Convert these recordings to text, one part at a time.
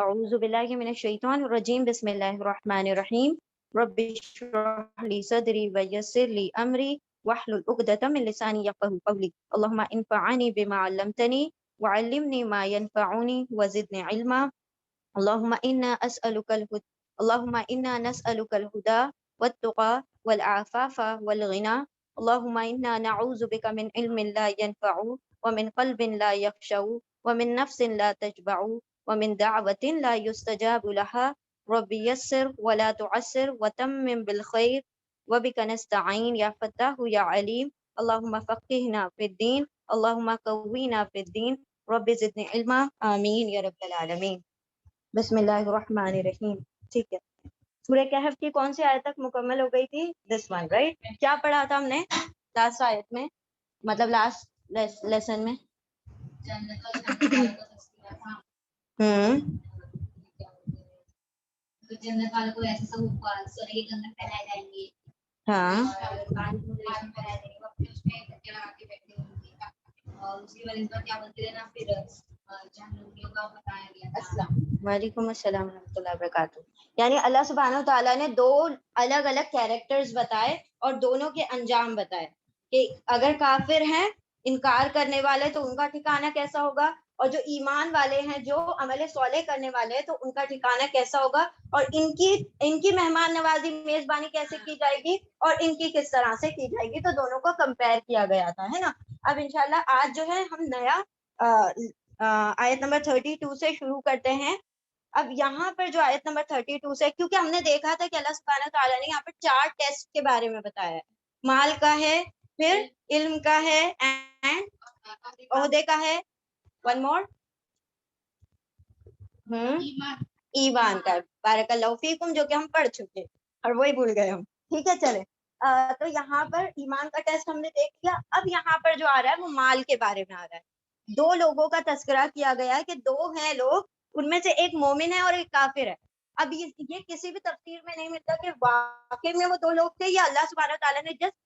اعوذ باللہ من الشیطان الرجیم بسم اللہ الرحمن الرحیم رب اشرح لی صدری ویسر لی امری واحلل عقدۃ من لسانی یفقهوا قولی اللهم انفعنی بما علمتنی وعلمنی ما ينفعنی وزدنی علما اللهم انا نسألك الهدى والتقى والعفاف والغنى اللهم انا نعوذ بك من علم لا ينفع ومن قلب لا يخشع ومن نفس لا تشبع ومن دعوة لا يستجاب لها رب يسر ولا تعسر وتمم بالخير وبك نستعين يا فتاح يا عليم اللهم فقهنا في الدين اللهم قوينا في الدين رب زدني علما آمین یا رب العالمین. بسم اللہ الرحمن الرحیم. ٹھیک ہے، سورہ کہف کی کون سی آیت تک مکمل ہو گئی تھی؟ This one right. کیا پڑھا تھا ہم نے لاسٹ آیت میں، مطلب لاسٹ لیسن میں؟ جنت والوں کو ایسے سب سونے کی جنت پہنائے جائیں گے. ہاں، اور اس کی بنسبت کیا بنتی ہے نا، پھر جہنمیوں کا بتایا گیا. السلام. وعلیکم السلام ورحمۃ اللہ وبرکاتہ. یعنی اللہ سبحانہ و تعالیٰ نے دو الگ الگ کیریکٹرز بتائے اور دونوں کے انجام بتائے کہ اگر کافر ہیں، انکار کرنے والے، تو ان کا ٹھکانہ کیسا ہوگا، اور جو ایمان والے ہیں، جو عمل صالح کرنے والے ہیں، تو ان کا ٹھکانہ کیسا ہوگا، اور ان کی مہمان نوازی، میزبانی کیسے کی جائے گی، اور ان کی کس طرح سے کی جائے گی. تو دونوں کو کمپیئر کیا گیا تھا، ہے نا. اب انشاءاللہ آج جو ہے ہم نیا آیت نمبر 32 سے شروع کرتے ہیں. اب یہاں پر جو آیت نمبر 32 سے، کیونکہ ہم نے دیکھا تھا کہ اللہ سبحانہ تعالیٰ نے یہاں پر 4 ٹیسٹ کے بارے میں بتایا ہے. مال کا ہے، پھر علم کا ہے، اینڈ عہدے کا ہے، ون مور، ایمان کا. بارک اللہ فیکم، جو کہ ہم پڑھ چکے اور وہی بھول گئے ہم. ٹھیک ہے، چلے. تو یہاں پر ایمان کا ٹیسٹ ہم نے دیکھ لیا. اب یہاں پر جو آ رہا ہے وہ مال کے بارے میں آ رہا ہے. 2 لوگوں کا تذکرہ کیا گیا ہے کہ 2 ہیں لوگ، ان میں سے ایک مومن ہے اور ایک کافر ہے. اب یہ کسی بھی تفسیر میں نہیں ملتا کہ واقعی میں وہ 2 لوگ تھے، یا اللہ سبحانہ تعالیٰ نے جسٹ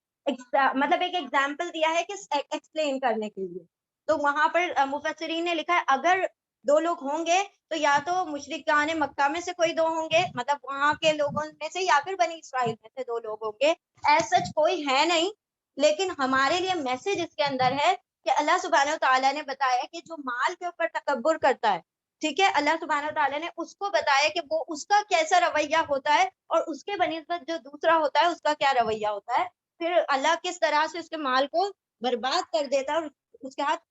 مطلب ایک ایگزامپل دیا ہے کہ ایکسپلین کرنے کے لیے. تو وہاں پر مفسرین نے لکھا ہے اگر 2 لوگ ہوں گے تو یا تو مشرکان مکہ میں سے کوئی 2 ہوں گے، مطلب وہاں کے لوگوں میں سے، یا پھر بنی اسرائیل میں سے 2 لوگ ہوں گے. ایز سچ کوئی ہے نہیں، لیکن ہمارے لیے میسج اس کے اندر ہے کہ اللہ سبحانہ و تعالیٰ نے بتایا کہ جو مال کے اوپر تکبر کرتا ہے، ٹھیک ہے، اللہ سبحانہ و تعالیٰ نے اس کو بتایا کہ وہ اس کا کیسا رویہ ہوتا ہے، اور اس کے بنسبت جو دوسرا ہوتا ہے اس کا کیا رویہ ہوتا ہے. پھر اللہ کس طرح سے اس کے مال کو برباد کر دیتا ہے اور اس کے ہاتھ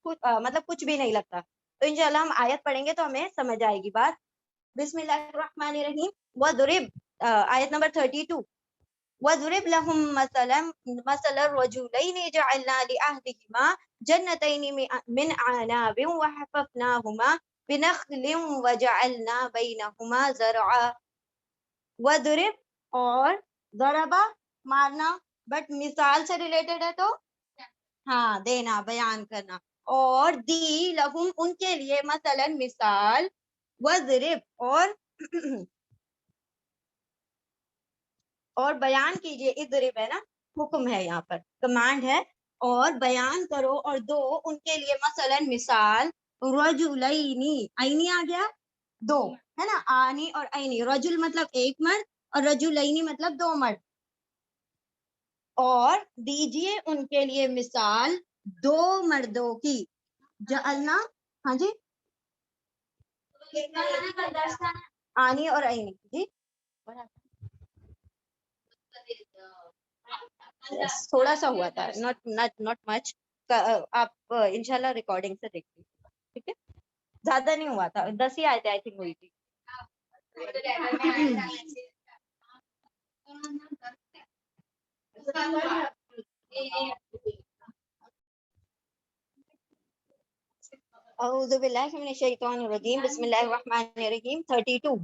مطلب کچھ بھی نہیں لگتا. تو انشاءاللہ ہم آیت پڑھیں گے تو ہمیں سمجھ آئے گی بات. بسم اللہ الرحمن الرحیم. وَضْرِبْ آیت نمبر 32. وَضْرِبْ لَهُمْ مَثَلَ الرَّجُلَيْنِ جَعَلْنَا لِأَحَدِهِمَا جَنَّتَيْنِ مِنْ أَعْنَابٍ وَحَفَفْنَاهُمَا بِنَخْلٍ وَجَعَلْنَا بَيْنَهُمَا زَرْعًا. وَضْرِبْ، اور ضربہ مارنا، بٹ مثال سے ریلیٹڈ ہے تو ہاں دینا، بیان کرنا. اور دی لہم ان کے لیے، مثلا مثال، وضرب اور بیان کیجئے. اضرب ہے نا، حکم ہے، یہاں پر کمانڈ ہے. اور بیان کرو اور دو ان کے لیے، مثلا مثال، رجلینی، عینی آ گیا 2 ہے نا، آنی اور عینی. رجل مطلب ایک مرد، اور رجلینی مطلب 2 مرد. اور دیجئے ان کے لیے مثال 2 مردوں کی. جعلنا، ہاں جی، آنی اور عینی جی. تھوڑا سا ہوا تھا، not much. آپ انشاءاللہ ریکارڈنگ سے دیکھ لیجیے، ٹھیک ہے. زیادہ نہیں ہوا تھا، 10 ہی آئے تھے آئی تھنک ہوئی تھی. اعوذ باللہ من الشیطان الرجیم بسم اللہ الرحمن الرحیم. 32.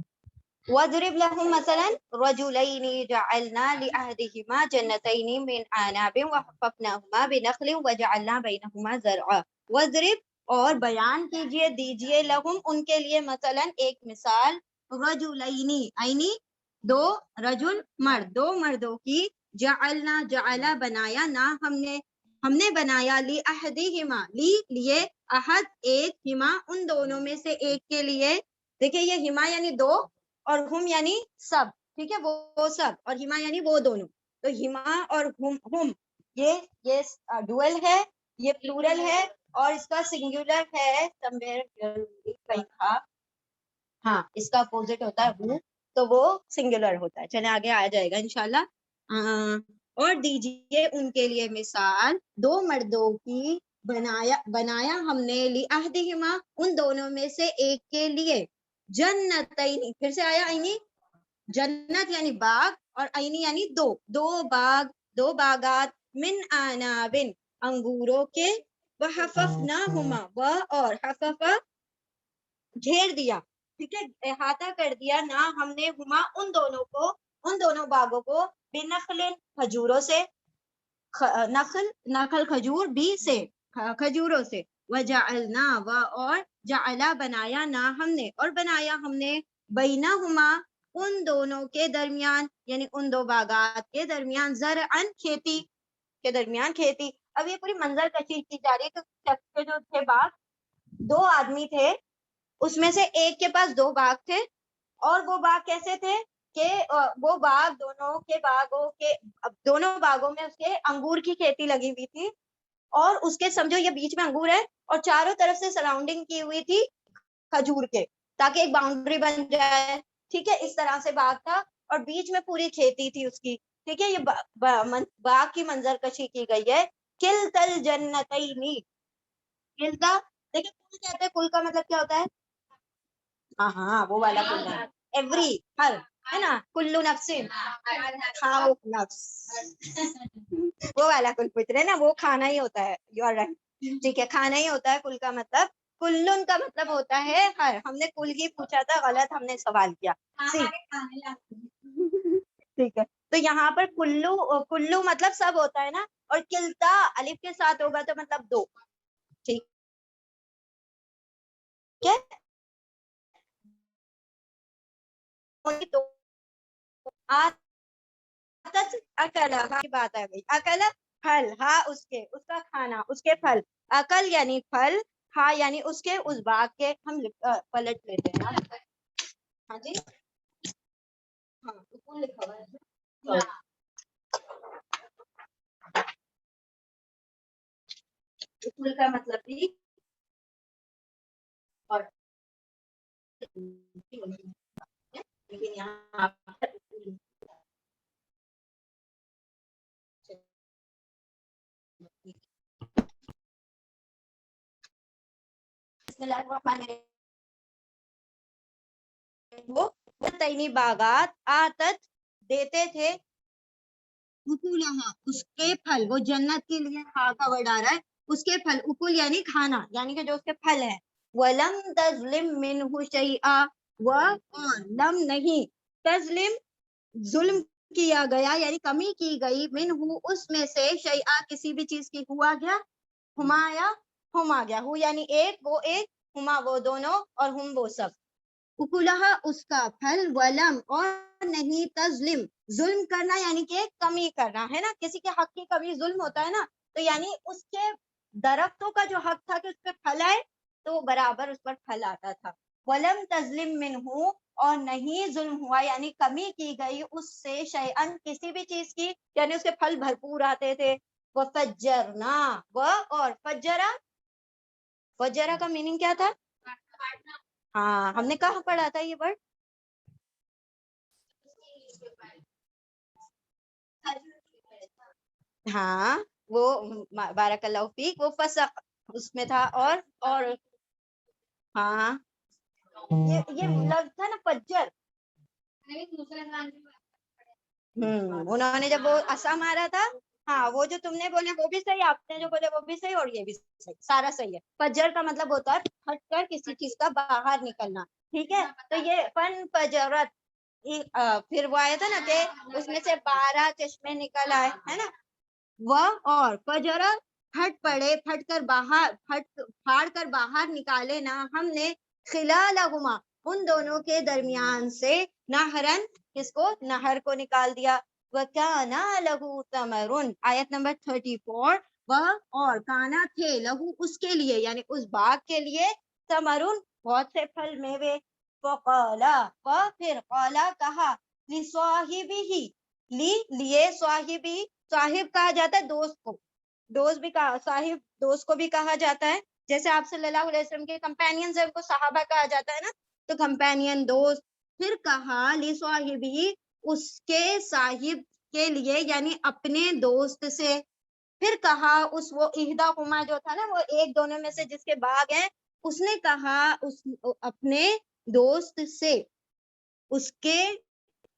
وَاضْرِبْ لَهُمْ مَثَلًا رَجُلَيْنِ جَعَلْنَا لِأَحَدِهِمَا جَنَّتَيْنِ مِنْ أَعْنَابٍ وَحَفَفْنَاهُمَا بِنَخْلٍ وَجَعَلْنَا بَيْنَهُمَا زَرْعًا. وَاضْرِبْ، اور بیان کیجئے، دیجئے، لہم ان کے لیے، مثلا ایک مثال، رجلینی، عینی 2، رجل مرد، 2 مردوں کی. جعلنا، جعلا بنایا، نہ ہم نے بنایا، لی احدہما، لیے، احد ایک، ہما ان دونوں میں سے ایک کے لیے، دیکھیے یہ ہما یعنی دو اور ہم یعنی سب, ٹھیک ہے, وہ سب, اور ہما یعنی وہ دونوں. تو ہما اور ہم یہ ڈوئل ہے, یہ پلورل ہے, اور اس کا سنگولر ہے کہیں تھا, ہاں اس کا اپوزٹ ہوتا ہے وہ, تو وہ سنگولر ہوتا ہے. چلے آگے آ جائے گا انشاءاللہ. اور دیجیے ان کے لیے مثال دو مردوں کی, بنایا ہم نے لعہدہما ان دونوں میں سے ایک کے لیے, جنتین, پھر سے آیا عینی, جنت یعنی باغ, اور عینی یعنی دو باغ, دو باغات, من عنابن انگوروں کے, وحففناہما, اور حففا گھیر دیا, ٹھیک ہے, احاطہ کر دیا, نہ ہم نے ہما ان دونوں کو, ان دونوں باغوں کو, بنخل کھجوروں سے, نخل کھجور, بھی سے کھجوروں سے, وجعلنا, اور جعلا بنایا, نہ ہم نے, اور بنایا ہم نے, بینہما ان دونوں کے درمیان, یعنی ان دو باغات کے درمیان, زرعن کھیتی کے درمیان کھیتی. اب یہ پوری منظر کشی کی جا رہی ہے. تو جو تھے باغ, دو آدمی تھے, اس میں سے ایک کے پاس دو باغ تھے, اور وہ باغ کیسے تھے کہ وہ باغ دونوں باغوں میں اس کے انگور کی کھیتی لگی ہوئی تھی, اور اس کے سمجھو یہ بیچ میں انگور ہے, اور چاروں طرف سے سراؤنڈنگ کی ہوئی تھی کھجور کے, تاکہ ایک باؤنڈری بن جائے, ٹھیک ہے, اس طرح سے باغ تھا, اور بیچ میں پوری کھیتی تھی اس کی, ٹھیک ہے. یہ باغ کی منظر کشی کی گئی ہے. کلتل جنتین, کلتا, دیکھیں کل کہتے ہیں, کل کا مطلب کیا ہوتا ہے, ہاں وہ والا کل ہے, ایوری, ہر, ہے نا, کلو نفسن, کھاؤ نفس, وہ والا کل پوچھ رہے نا, وہ کھانا ہی ہوتا ہے, یو آر رائٹ, ٹھیک ہے, کھانا ہی ہوتا ہے کل کا مطلب. کلن کا مطلب ہوتا ہے ہر, ہم نے کل ہی پوچھا تھا, غلط ہم نے سوال کیا, ٹھیک ہے. تو یہاں پر کلو مطلب سب ہوتا ہے نا, اور کلتا الف کے ساتھ ہوگا تو مطلب دو, ٹھیک ہے. بات آ گئی, اکل پھل, ہاں اس کا کھانا, اس کے پھل, عقل یعنی پھل, ہاں یعنی اس کے, اس باغ کے. ہم پلٹ لیتے ہیں, ہاں جی, ہاں لکھا ہوا ہے, اصول کا مطلب بھی, اور لیکن یہاں وہ تینی باغات آتت دیتے تھے, اس کے پھل, وہ جنت کے لیے ہا کا ورڈ آ رہا ہے, اس کے پھل, اکل یعنی کھانا, یعنی کہ جو اس کے پھل ہیں. وَلَمْ تَظْلِمْ مِنْهُ شَيْئًا, اور لم نہیں, تظلم ظلم کیا گیا, یعنی کمی کی گئی, منہ اس میں سے, شیئا کسی بھی چیز کی, ہوا گیا, ہمایا ہم آ گیا, ہو یعنی ایک, وہ ایک, ہما وہ دونوں, اور ہم وہ سب. اکلہا اس کا پھل, ولم اور نہیں, تظلم ظلم کرنا, یعنی کہ کمی کرنا, ہے نا, کسی کے حق کی کمی ظلم ہوتا ہے نا, تو یعنی اس کے درختوں کا جو حق تھا کہ اس پہ پھل آئے, تو برابر اس پر پھل آتا تھا. ولم تظلم منہ, اور نہیں ظلم ہوا, یعنی کمی کی گئی اس سے, شیئن کسی بھی چیز کی, یعنی اس کے پھل بھرپور آتے تھے. وفجرنا, اور فجرا کا میننگ کیا تھا, ہاں ہم نے کہاں پڑھا تھا یہ ورڈ, ہاں وہ بارک اللہ فیک, وہ فسق اس میں تھا, اور ہاں یہ لفظ تھا نا فجر, انہوں نے جب وہ اسا مارا تھا, ہاں وہ جو تم نے بولے وہ بھی صحیح, آپ نے جو بولے وہ بھی صحیح, اور یہ بھی صحیح, سارا صحیح ہے. فجر کا مطلب ہوتا ہے ہٹ کر کسی چیز کا باہر نکلنا, ٹھیک ہے. تو یہ فن فجرت, پھر وہ آیا تھا نا کہ اس میں سے 12 چشمے نکل آئے, ہے نا, وہ, اور فجرت پھٹ پڑے, پھاڑ کر باہر نکالے نا ہم نے, خلالہما ان دونوں کے درمیان سے, نہرن کس کو, نہر کو نکال دیا. وَكَانَ لَهُ ثَمَرٌ, آیت نمبر 34, وہ اور کانا تھے, لہو اس کے لیے, یعنی اس باغ کے لیے, ثمرٌ بہت سے پھل میوے, فقالا پھر قالا کہا لصاحبہ لیے صاحبی صاحب کہا جاتا ہے دوست کو دوست بھی کہا صاحب دوست کو بھی کہا جاتا ہے جیسے آپ صلی اللہ علیہ وسلم کے کمپینینز ہیں ان کو صحابہ کہا جاتا ہے نا تو کمپینین دوست پھر کہا لصاحبہ اس کے صاحب کے لیے یعنی اپنے دوست سے پھر کہا اس وہ احداہما جو تھا نا وہ ایک دونوں میں سے جس کے باغ ہیں اس نے کہا اس اپنے دوست سے اس کے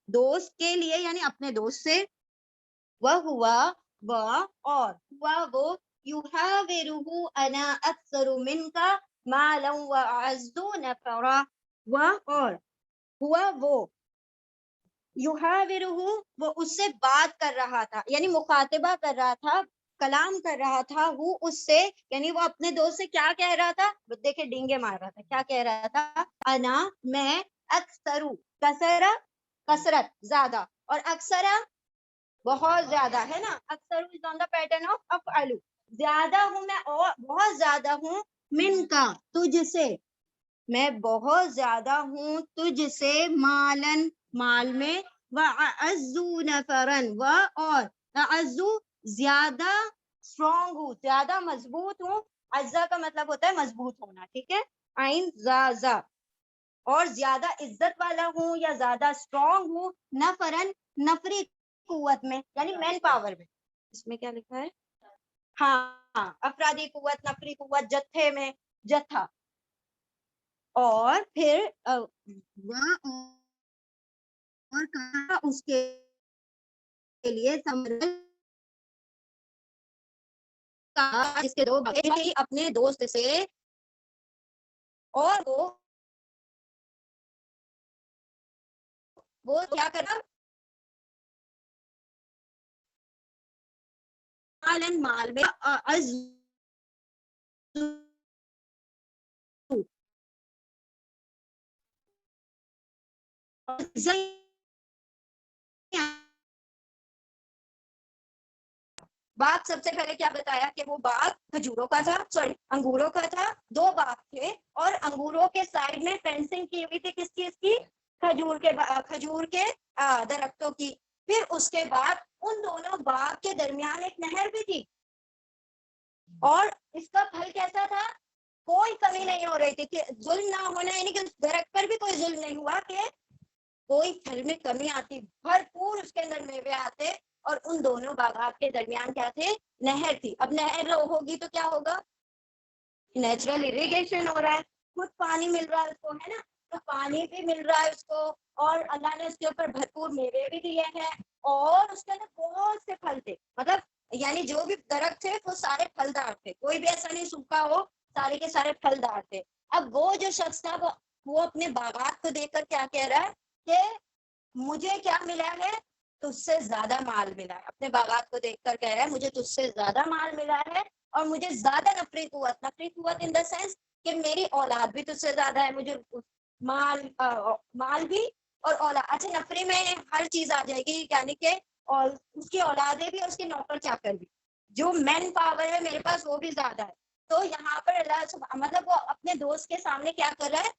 دوست کے لیے یعنی اپنے دوست سے وہ ہوا وہ اور ہوا وہ یحاورہ انا اکثر منک مالا واعز نفرا وہ اور ہوا وہ یحاورہ وہ اس سے بات کر رہا تھا یعنی مخاطبہ کر رہا تھا کلام کر رہا تھا وہ اس سے یعنی وہ اپنے دوست سے کیا کہہ رہا تھا دیکھے ڈینگے مار رہا تھا کیا کہہ رہا تھا انا میں اکثر کثرہ کثرت زیادہ اور اکثرہ بہت زیادہ ہے نا اکثر از آن دا پیٹرن آف افعلو زیادہ ہوں میں اور بہت زیادہ ہوں من کا تجھ سے میں بہت زیادہ ہوں تجھ سے مالن مال میں وَأَعَزُّ نَفَرًا اور اعزو زیادہ اسٹرانگ ہوں زیادہ مضبوط ہوں اجزا کا مطلب ہوتا ہے مضبوط ہونا ٹھیک ہے عین زا اور زیادہ عزت والا ہوں یا زیادہ اسٹرانگ ہوں نفرن نفری قوت میں یعنی مین پاور میں اس میں کیا لکھا ہے ہاں افرادی قوت نفری قوت جتھے میں جتھا اور پھر اور کہا اس کے لیے اس کے دو بچے اپنے دوست سے اور وہ کیا کرا مال میں باغ سب سے پہلے کیا بتایا کہ وہ باغ کھجوروں کا تھا سوری انگوروں کا تھا دو باغ تھے اور انگوروں کے سائڈ میں فینسنگ کی ہوئی تھی کس چیز کی کھجور کے درختوں کی پھر اس کے بعد ان دونوں باغ کے درمیان ایک نہر بھی تھی اور اس کا پھل کیسا تھا کوئی کمی نہیں ہو رہی تھی کہ ظلم نہ ہونا یعنی کہ اس درخت پر بھی کوئی ظلم نہیں ہوا کہ کوئی پھل میں کمی آتی بھرپور اس کے اندر میوے آتے اور ان دونوں باغات کے درمیان کیا تھے نہر تھی اب نہر ہوگی تو کیا ہوگا نیچرل اریگیشن ہو رہا ہے خود پانی مل رہا ہے اس کو ہے نا تو پانی بھی مل رہا ہے اس کو اور اللہ نے اس کے اوپر بھرپور میوے بھی دیے ہیں اور اس کے اندر بہت سے پھل تھے مطلب یعنی جو بھی درخت تھے وہ سارے پھلدار تھے کوئی بھی ایسا نہیں سوکھا ہو سارے کے سارے پھلدار تھے اب وہ جو شخص تھا وہ اپنے باغات کو دیکھ کر کیا کہہ رہا ہے کہ مجھے کیا ملا ہے تجھ سے زیادہ مال ملا ہے اپنے باغات کو دیکھ کر کہہ رہا ہے مجھے تجھ سے زیادہ مال ملا ہے اور مجھے زیادہ نفری قوت ان دا سینس کہ میری اولاد بھی تجھ سے زیادہ ہے مجھے مال بھی اور اولاد اچھا نفری میں ہر چیز آ جائے گی یعنی کہ اور اس کی اولادیں بھی اور اس کے نوکر چاکر بھی جو مین پاور ہے میرے پاس وہ بھی زیادہ ہے تو یہاں پر اللہ مطلب وہ اپنے دوست کے سامنے کیا کر رہا ہے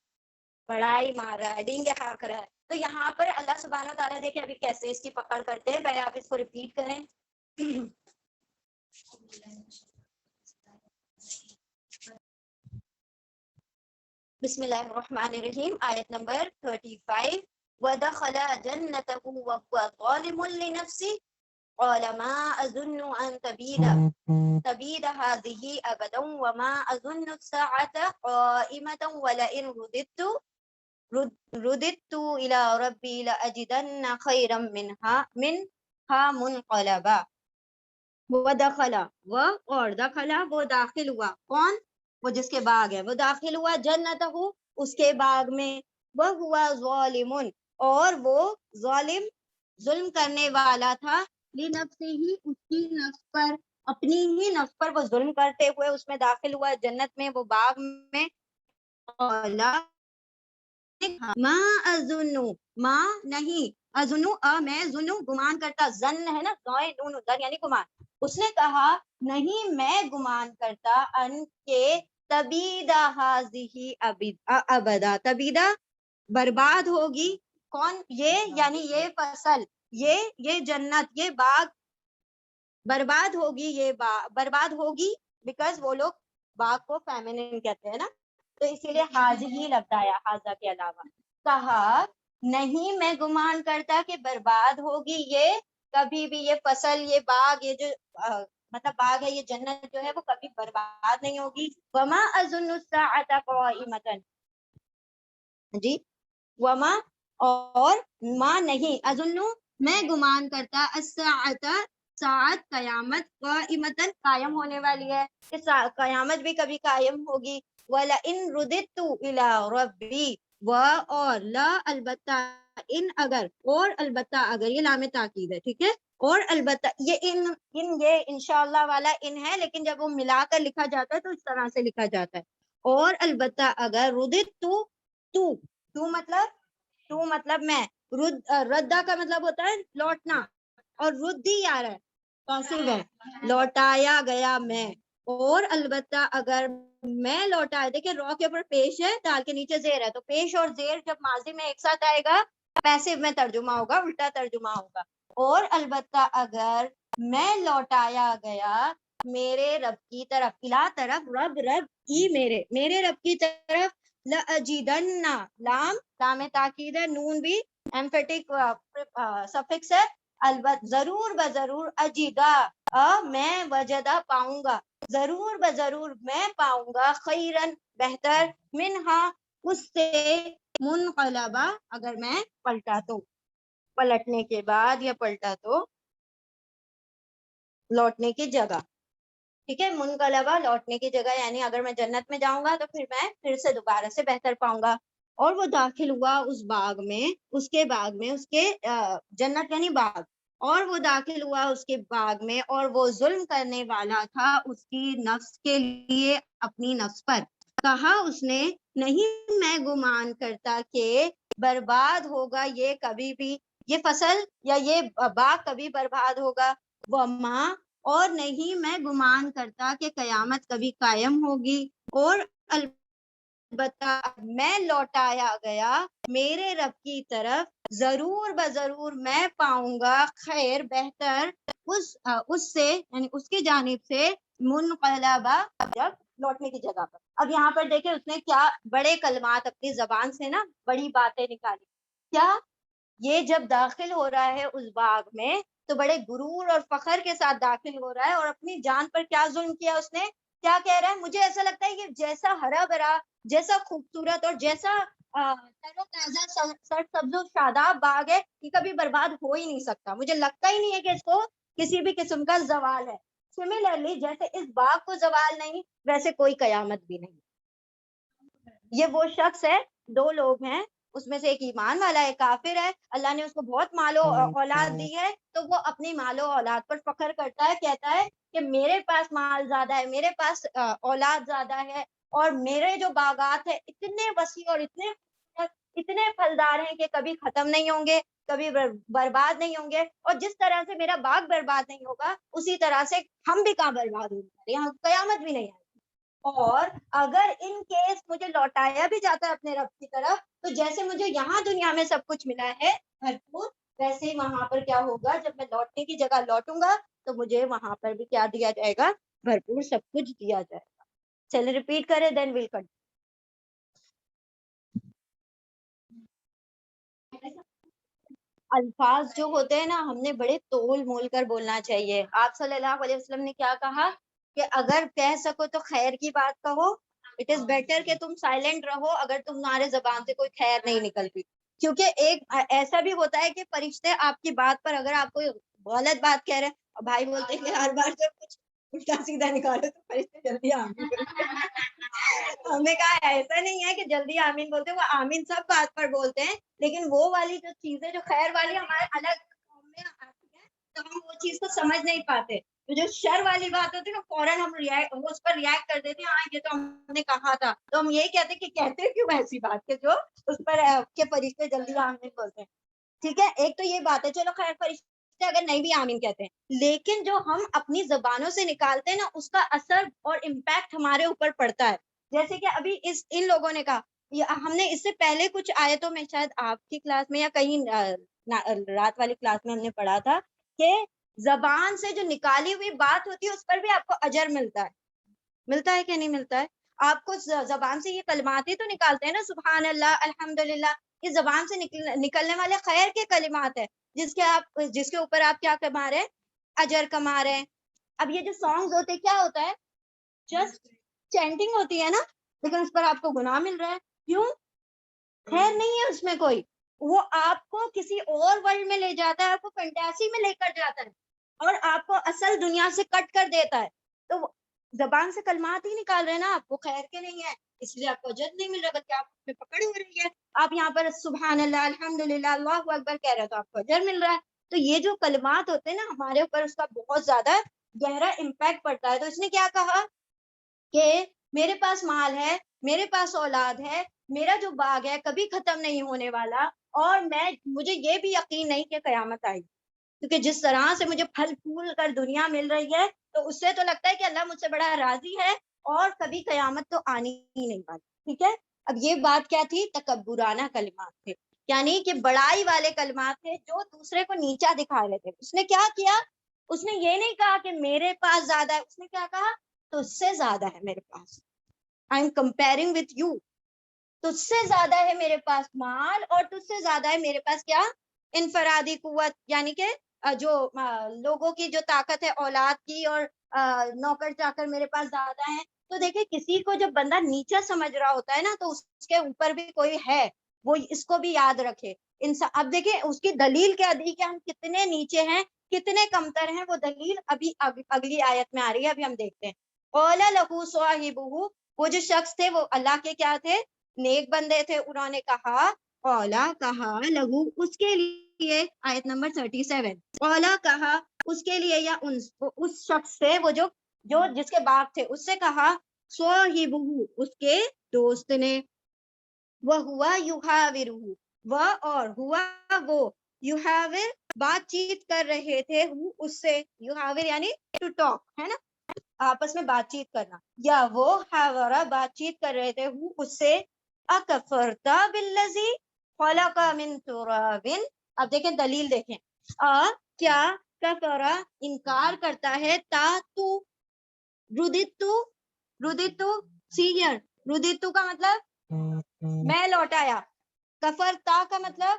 بڑائی مار رہا ہے ڈینگے ہاک رہا ہے تو یہاں پر اللہ سبحانہ تعالیٰ دیکھیں ابھی کیسے اس کی پکڑ کرتے ہیں پہلے آپ اس کو ریپیٹ کریں بسم اللہ الرحمن الرحیم آیت نمبر 35 وَدَخَلَ جَنَّتَهُ وَهُوَ ظَالِمٌ لِنَفْسِهِ قَالَ مَا أَظُنُّ أَن تَبِيدَ هَٰذِهِ أَبَدًا وَمَا أَظُنُّ السَّاعَةَ قَائِمَةً وَلَئِن رددت إلى ربي لأجدن خيرا منها منقلبا ودخل اور دخل وہ داخل ہوا کون وہ جس کے باغ ہے وہ داخل ہوا جنت ہو اس کے باغ میں وہ ہوا ظالم اور وہ ظلم کرنے والا تھا لنفسه ہی اس کی نفس پر اپنی ہی نفس پر وہ ظلم کرتے ہوئے اس میں داخل ہوا جنت میں وہ باغ میں ما ازنو ما نہیں ازنو میں زنو گمان کرتا زن ہے نا زن یعنی گمان اس نے کہا نہیں میں گمان کرتا ان کے تبیدہ ہذہ ابدا تبیدہ برباد ہوگی کون؟ یہ یعنی یہ فصل، یہ جنت، یہ باغ برباد ہوگی، یہ برباد ہوگی بیکاز وہ لوگ باغ کو فیمینن کہتے ہیں نا، تو اسی لیے حاض ہی لفظ آیا حاضہ کے علاوہ. کہا نہیں میں گمان کرتا کہ برباد ہوگی یہ کبھی بھی، یہ فصل، یہ باغ، یہ جو مطلب باغ ہے، یہ جنت جو ہے وہ کبھی برباد نہیں ہوگی. وما اظن الساعۃ قائمۃ، جی وما اور ما نہیں، اظن میں گمان کرتا، الساعۃ ساعت قیامت، قائمۃ قائم ہونے والی ہے، کہ قیامت بھی کبھی قائم ہوگی. وَلَئِن رُدِدتُّ إِلَىٰ رَبِّي اور لا البتہ ان اگر، اور البتہ اگر، یہ لام تاکید ہے، ٹھیک ہے، اور البتہ یہ یہ انشاءاللہ والا ان ہے، لیکن جب وہ ملا کر لکھا جاتا ہے تو اس طرح سے لکھا جاتا ہے. اور البتہ اگر تو مطلب میں، ردا کا مطلب ہوتا ہے لوٹنا، اور ردی آ رہا ہے پاسو ہے، لوٹایا گیا میں. اور البتہ اگر میں لوٹایا، دیکھیں رو کے اوپر پیش ہے، دال کے نیچے زیر ہے، تو پیش اور زیر جب ماضی میں ایک ساتھ آئے گا پیسو میں ترجمہ ہوگا، الٹا ترجمہ ہوگا. اور البتہ اگر میں لوٹایا گیا میرے رب کی طرف، الا طرف، رب ای میرے رب کی طرف، لَأَجِدَنَّ لام تاکید ہے، نون بھی ایمفیٹک سفکس ہے، ضرور بضرور، اجیدہ میں، وجدہ پاؤں گا، ضرور بضرور میں پاؤں گا، خیرن بہتر، منہا اس سے، منقلبہ اگر میں پلٹا تو، پلٹنے کے بعد یا پلٹا تو لوٹنے کی جگہ، ٹھیک ہے، منقلبہ لوٹنے کی جگہ، یعنی اگر میں جنت میں جاؤں گا تو پھر میں پھر سے دوبارہ سے بہتر پاؤں گا. اور وہ داخل ہوا اس باغ میں، اس کے جنت یعنی باغ، اور وہ داخل ہوا اس کے باغ میں، اور وہ ظلم کرنے والا تھا اس کی نفس کے لیے، اپنی نفس پر. کہا اس نے نہیں میں گمان کرتا کہ برباد ہوگا یہ کبھی بھی، یہ فصل یا یہ باغ کبھی برباد ہوگا. وما اور نہیں میں گمان کرتا کہ قیامت کبھی قائم ہوگی. اور البتہ میں لوٹایا گیا میرے رب کی طرف، ضرور بضرور میں پاؤں گا خیر بہتر، اس سے یعنی اس کی جانب سے، منقلبہ جب لوٹنے کی جگہ پر. اب یہاں پر دیکھیں اس نے کیا بڑے کلمات اپنی زبان سے نا بڑی باتیں نکالی. کیا یہ جب داخل ہو رہا ہے اس باغ میں تو بڑے غرور اور فخر کے ساتھ داخل ہو رہا ہے، اور اپنی جان پر کیا ظلم کیا اس نے، کیا کہہ رہا ہے، مجھے ایسا لگتا ہے کہ جیسا ہرا بھرا، جیسا خوبصورت اور جیسا تر و تازہ سر سبز و شاداب باغ ہے، یہ کبھی برباد ہو ہی نہیں سکتا، مجھے لگتا ہی نہیں ہے کہ اس کو کسی بھی قسم کا زوال ہے. سملرلی جیسے اس باغ کو زوال نہیں، ویسے کوئی قیامت بھی نہیں. یہ وہ شخص ہے، دو لوگ ہیں، اس میں سے ایک ایمان والا ہے، کافر ہے، اللہ نے اس کو بہت مال و اولاد دی ہے، تو وہ اپنی مال و اولاد پر فخر کرتا ہے، کہتا ہے کہ میرے پاس مال زیادہ ہے، میرے پاس اولاد زیادہ ہے، اور میرے جو باغات ہیں اتنے وسیع اور اتنے پھلدار ہیں کہ کبھی ختم نہیں ہوں گے، کبھی برباد نہیں ہوں گے. اور جس طرح سے میرا باغ برباد نہیں ہوگا اسی طرح سے ہم بھی کہاں برباد ہوں گے، یہاں قیامت بھی نہیں آئے. اور اگر ان کیس مجھے لوٹایا بھی جاتا ہے اپنے رب کی طرف، تو جیسے مجھے یہاں دنیا میں سب کچھ ملا ہے بھرپور، ویسے ہی وہاں پر کیا ہوگا، جب میں لوٹنے کی جگہ لوٹوں گا تو مجھے وہاں پر بھی کیا دیا جائے گا، بھرپور سب کچھ دیا جائے گا. چلے ریپیٹ کریں دین ول کنٹینیو. الفاظ جو ہوتے ہیں نا ہم نے بڑے تول مول کر بولنا چاہیے. آپ صلی اللہ علیہ وسلم نے کیا کہا کہ اگر کہہ سکو تو خیر کی بات کہو، اٹ از بیٹر کہ تم سائلنٹ رہو اگر تمہارے زبان سے کوئی خیر نہیں نکلتی. کیونکہ ایک ایسا بھی ہوتا ہے کہ فرشتے آپ کی بات پر اگر آپ کوئی غلط بات کہہ رہے ہیں، اور بھائی بولتے ہیں کہ ہر بار جب کچھ الٹا سیدھا نکالو تو فرشتے جلدی آمین ہم نے کہا ایسا نہیں ہے کہ جلدی آمین بولتے ہیں، وہ آمین سب بات پر بولتے ہیں، لیکن وہ والی جو چیزیں جو خیر والی ہمارے الگ قوم میں آتی ہیں تو ہم وہ چیز کو سمجھ نہیں پاتے. تو جو شر والی بات ہوتی ہے نا فوراً ہم اس پر ریئیکٹ کر دیتے ہیں، ہاں یہ تو ہم نے کہا تھا. تو ہم یہی کہتے ہیں کہ کہتے کیوں ایسی بات کہ جو اس پر کے فرشتے جلدی آمین بولتے ہیں. ٹھیک ہے، ایک تو یہ بات ہے، چلو خیر فرشتے اگر نہیں بھی آمین کہتے ہیں، لیکن جو ہم اپنی زبانوں سے نکالتے ہیں نا اس کا اثر اور امپیکٹ ہمارے اوپر پڑتا ہے. جیسے کہ ابھی ان لوگوں نے کہا ہم نے اس سے پہلے کچھ آیتوں میں شاید آپ کی کلاس میں یا کہیں رات والی کلاس میں ہم نے پڑھا تھا کہ زبان سے جو نکالی ہوئی بات ہوتی ہے اس پر بھی آپ کو اجر ملتا ہے کہ نہیں ملتا ہے؟ آپ کو زبان سے یہ کلمات ہی تو نکالتے ہیں نا، سبحان اللہ، الحمدللہ، یہ زبان سے نکلنے والے خیر کے کلمات ہے جس کے اوپر آپ کیا کما رہے ہیں؟ اجر کما رہے ہیں. اب یہ جو سانگز ہوتے ہیں کیا ہوتا ہے؟ جسٹ چینٹنگ ہوتی ہے نا، لیکن اس پر آپ کو گناہ مل رہا ہے. کیوں؟ خیر نہیں ہے اس میں کوئی. وہ آپ کو کسی اور ورلڈ میں لے جاتا ہے، آپ کو فینٹیسی میں لے کر جاتا ہے اور آپ کو اصل دنیا سے کٹ کر دیتا ہے. تو زبان سے کلمات ہی نکال رہے ہیں نا، آپ کو خیر کے نہیں ہے، اس لیے آپ کو اجر نہیں مل رہا، بلکہ آپ میں پکڑ ہو رہی ہے. آپ یہاں پر سبحان اللہ، الحمدللہ، اللہ اکبر کہہ رہے ہیں تو آپ کو اجر مل رہا ہے. تو یہ جو کلمات ہوتے ہیں نا، ہمارے اوپر اس کا بہت زیادہ گہرا امپیکٹ پڑتا ہے. تو اس نے کیا کہا کہ میرے پاس مال ہے، میرے پاس اولاد ہے، میرا جو باغ ہے کبھی ختم نہیں ہونے والا، اور مجھے یہ بھی یقین نہیں کہ قیامت آئی، کیونکہ جس طرح سے مجھے پھل پھول کر دنیا مل رہی ہے تو اس سے تو لگتا ہے کہ اللہ مجھ سے بڑا راضی ہے اور کبھی قیامت تو آنی ہی نہیں والی. ٹھیک ہے. اب یہ بات کیا تھی؟ تکبرانہ کلمات تھے، یعنی کہ بڑائی والے کلمات تھے جو دوسرے کو نیچا دکھا رہے تھے. اس نے کیا کیا؟ اس نے یہ نہیں کہا کہ میرے پاس زیادہ ہے، اس نے کیا کہا؟ تجھ سے زیادہ ہے میرے پاس. I am comparing with you. تجھ سے زیادہ ہے میرے پاس مال اور تجھ سے زیادہ ہے میرے پاس کیا؟ انفرادی قوت، یعنی کہ جو لوگوں کی جو طاقت ہے اولاد کی، اور نوکر چاکر میرے پاس زیادہ ہیں. تو دیکھیں کسی کو جب بندہ نیچا سمجھ رہا ہوتا ہے نا، تو اس کے اوپر بھی کوئی ہے، وہ اس کو بھی یاد رکھے. اب دیکھیں اس کی دلیل کیا دی کہ ہم کتنے نیچے ہیں، کتنے کمتر ہیں. وہ دلیل ابھی اگلی آیت میں آ رہی ہے، ابھی ہم دیکھتے ہیں. اولا لہو صاحبہ، وہ جو شخص تھے وہ اللہ کے کیا تھے؟ نیک بندے تھے. انہوں نے کہا، اولا کہا، لہو اس کے لیے، آیت نمبر 37، اولا کہا اس کے لیے یا اس شخص سے، وہ جو جس کے باپ تھے، اس سے کہا، صاحبہ اس کے دوست نے، وہ ہوا یحاورہ، وہ اور ہوا وہ، یحاور بات چیت کر رہے تھے اس سے. یحاور یعنی ٹو ٹاک ہے نا، آپس میں بات چیت کرنا. یا وہ حاورہ بات چیت کر رہے تھے اس سے، اکفرتا بالذی خلق من تراب. اب دیکھیں دلیل دیکھیں، کیا کفرا انکار کرتا ہے، تا تو، ردیتو سیئر، ردیتو کا مطلب میں لوٹایا، کفرتا کا مطلب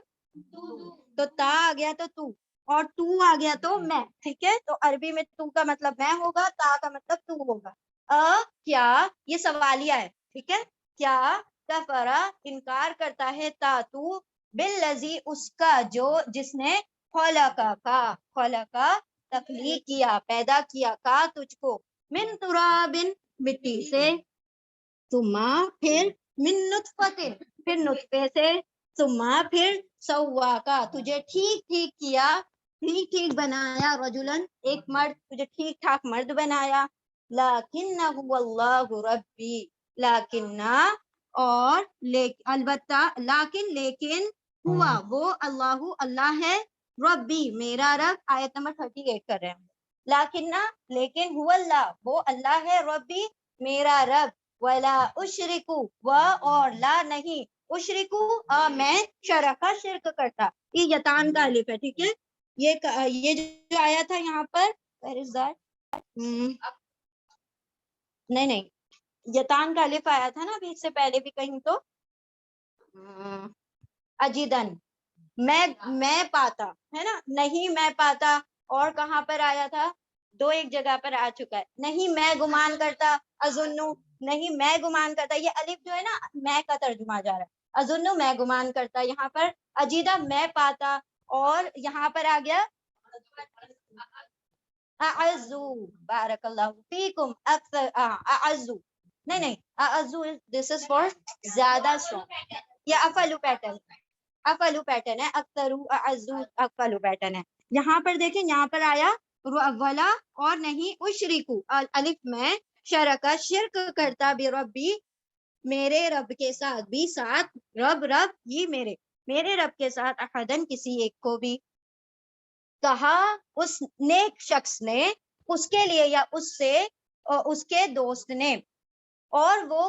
تو تا آ گیا تو اور تو آ گیا تو میں. ٹھیک ہے. تو عربی میں تو کا مطلب میں ہوگا، تا کا مطلب تو ہوگا. کیا یہ سوالیہ ہے. ٹھیک ہے. کیا کفرا انکار کرتا ہے، تا تو، بالذی اس کا جو جس نے، خلقا تخلیق کیا، پیدا کیا، کا تجھ کو، من ترابن مٹی سے، ثم پھر، من نطفت پھر نطفے سے، ثم پھر، سواکا تجھے ٹھیک ٹھیک کیا، ٹھیک ٹھیک بنایا، رجلن ایک مرد، تجھے ٹھیک ٹھاک مرد بنایا. لیکنہ اللہ ربی، لیکنہ اور البتہ، لیکن ہوا وہ، اللہ ہے، ربی میرا رب. آیت نمبر 38 کر رہے ہیں. لیکن ہوا اللہ، وہ اللہ ہے، ربی میرا رب، ولا اشرکو، و اور لا نہیں، اشرکو میں، شرکا شرک کرتا. یہ یتان کا الف ہے. ٹھیک ہے. یہ جو آیا تھا یہاں پر، نہیں یتان کا الف آیا تھا نا ابھی اس سے پہلے بھی کہیں تو، اجیدن میں پاتا ہے نا، نہیں میں پاتا. اور کہاں پر آیا تھا؟ دو ایک جگہ پر آ چکا ہے. نہیں میں گمان کرتا، اظنو، نہیں میں گمان کرتا. یہ الف جو ہے نا، میں کا ترجمہ جا رہا ہے. اظنو میں گمان کرتا. یہاں پر اجیدہ میں پاتا. اور یہاں پر آ گیا اعزو، بارک اللہ فیکم، اکثر اعزو، نہیں اعزو دس از فار زیادہ اسٹرانگ. یہ افعلو پیٹرن ہے، اکثرو اعزو افعلو پیٹرن ہے. یہاں پر دیکھیں، یہاں پر آیا ولا اور نہیں، اشرکو الف میں، شرکا شرک کرتا، بربی میرے رب کے ساتھ، بھی ساتھ، رب یہ میرے رب کے ساتھ، احدن کسی ایک کو بھی. کہا اس نیک شخص نے اس کے لیے یا اس سے، اس کے دوست نے، اور وہ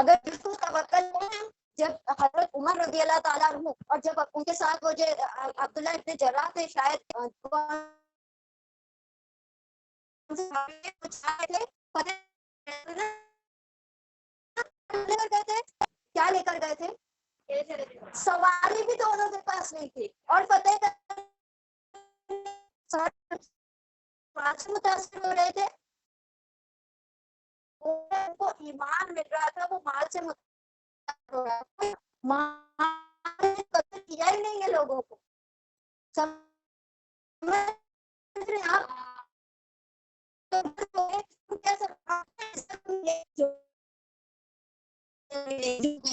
اگر جس کو توکل ہو نا، جب حضرت عمر رضی اللہ تعالیٰ عنہ اور جب ان کے ساتھ وہ جو عبداللہ ابن جراح تھے، شاید کیا لے کر گئے تھے؟ سواری بھی دونوں کے پاس نہیں تھی، اور فتح متاثر ہو رہے تھے، ان کو ایمان مل رہا تھا، وہ مال سے متاثر ہو رہا تھا، مال نے قتل کیا ہی نہیں ہے لوگوں کو. سمجھ رہے ہیں آپ؟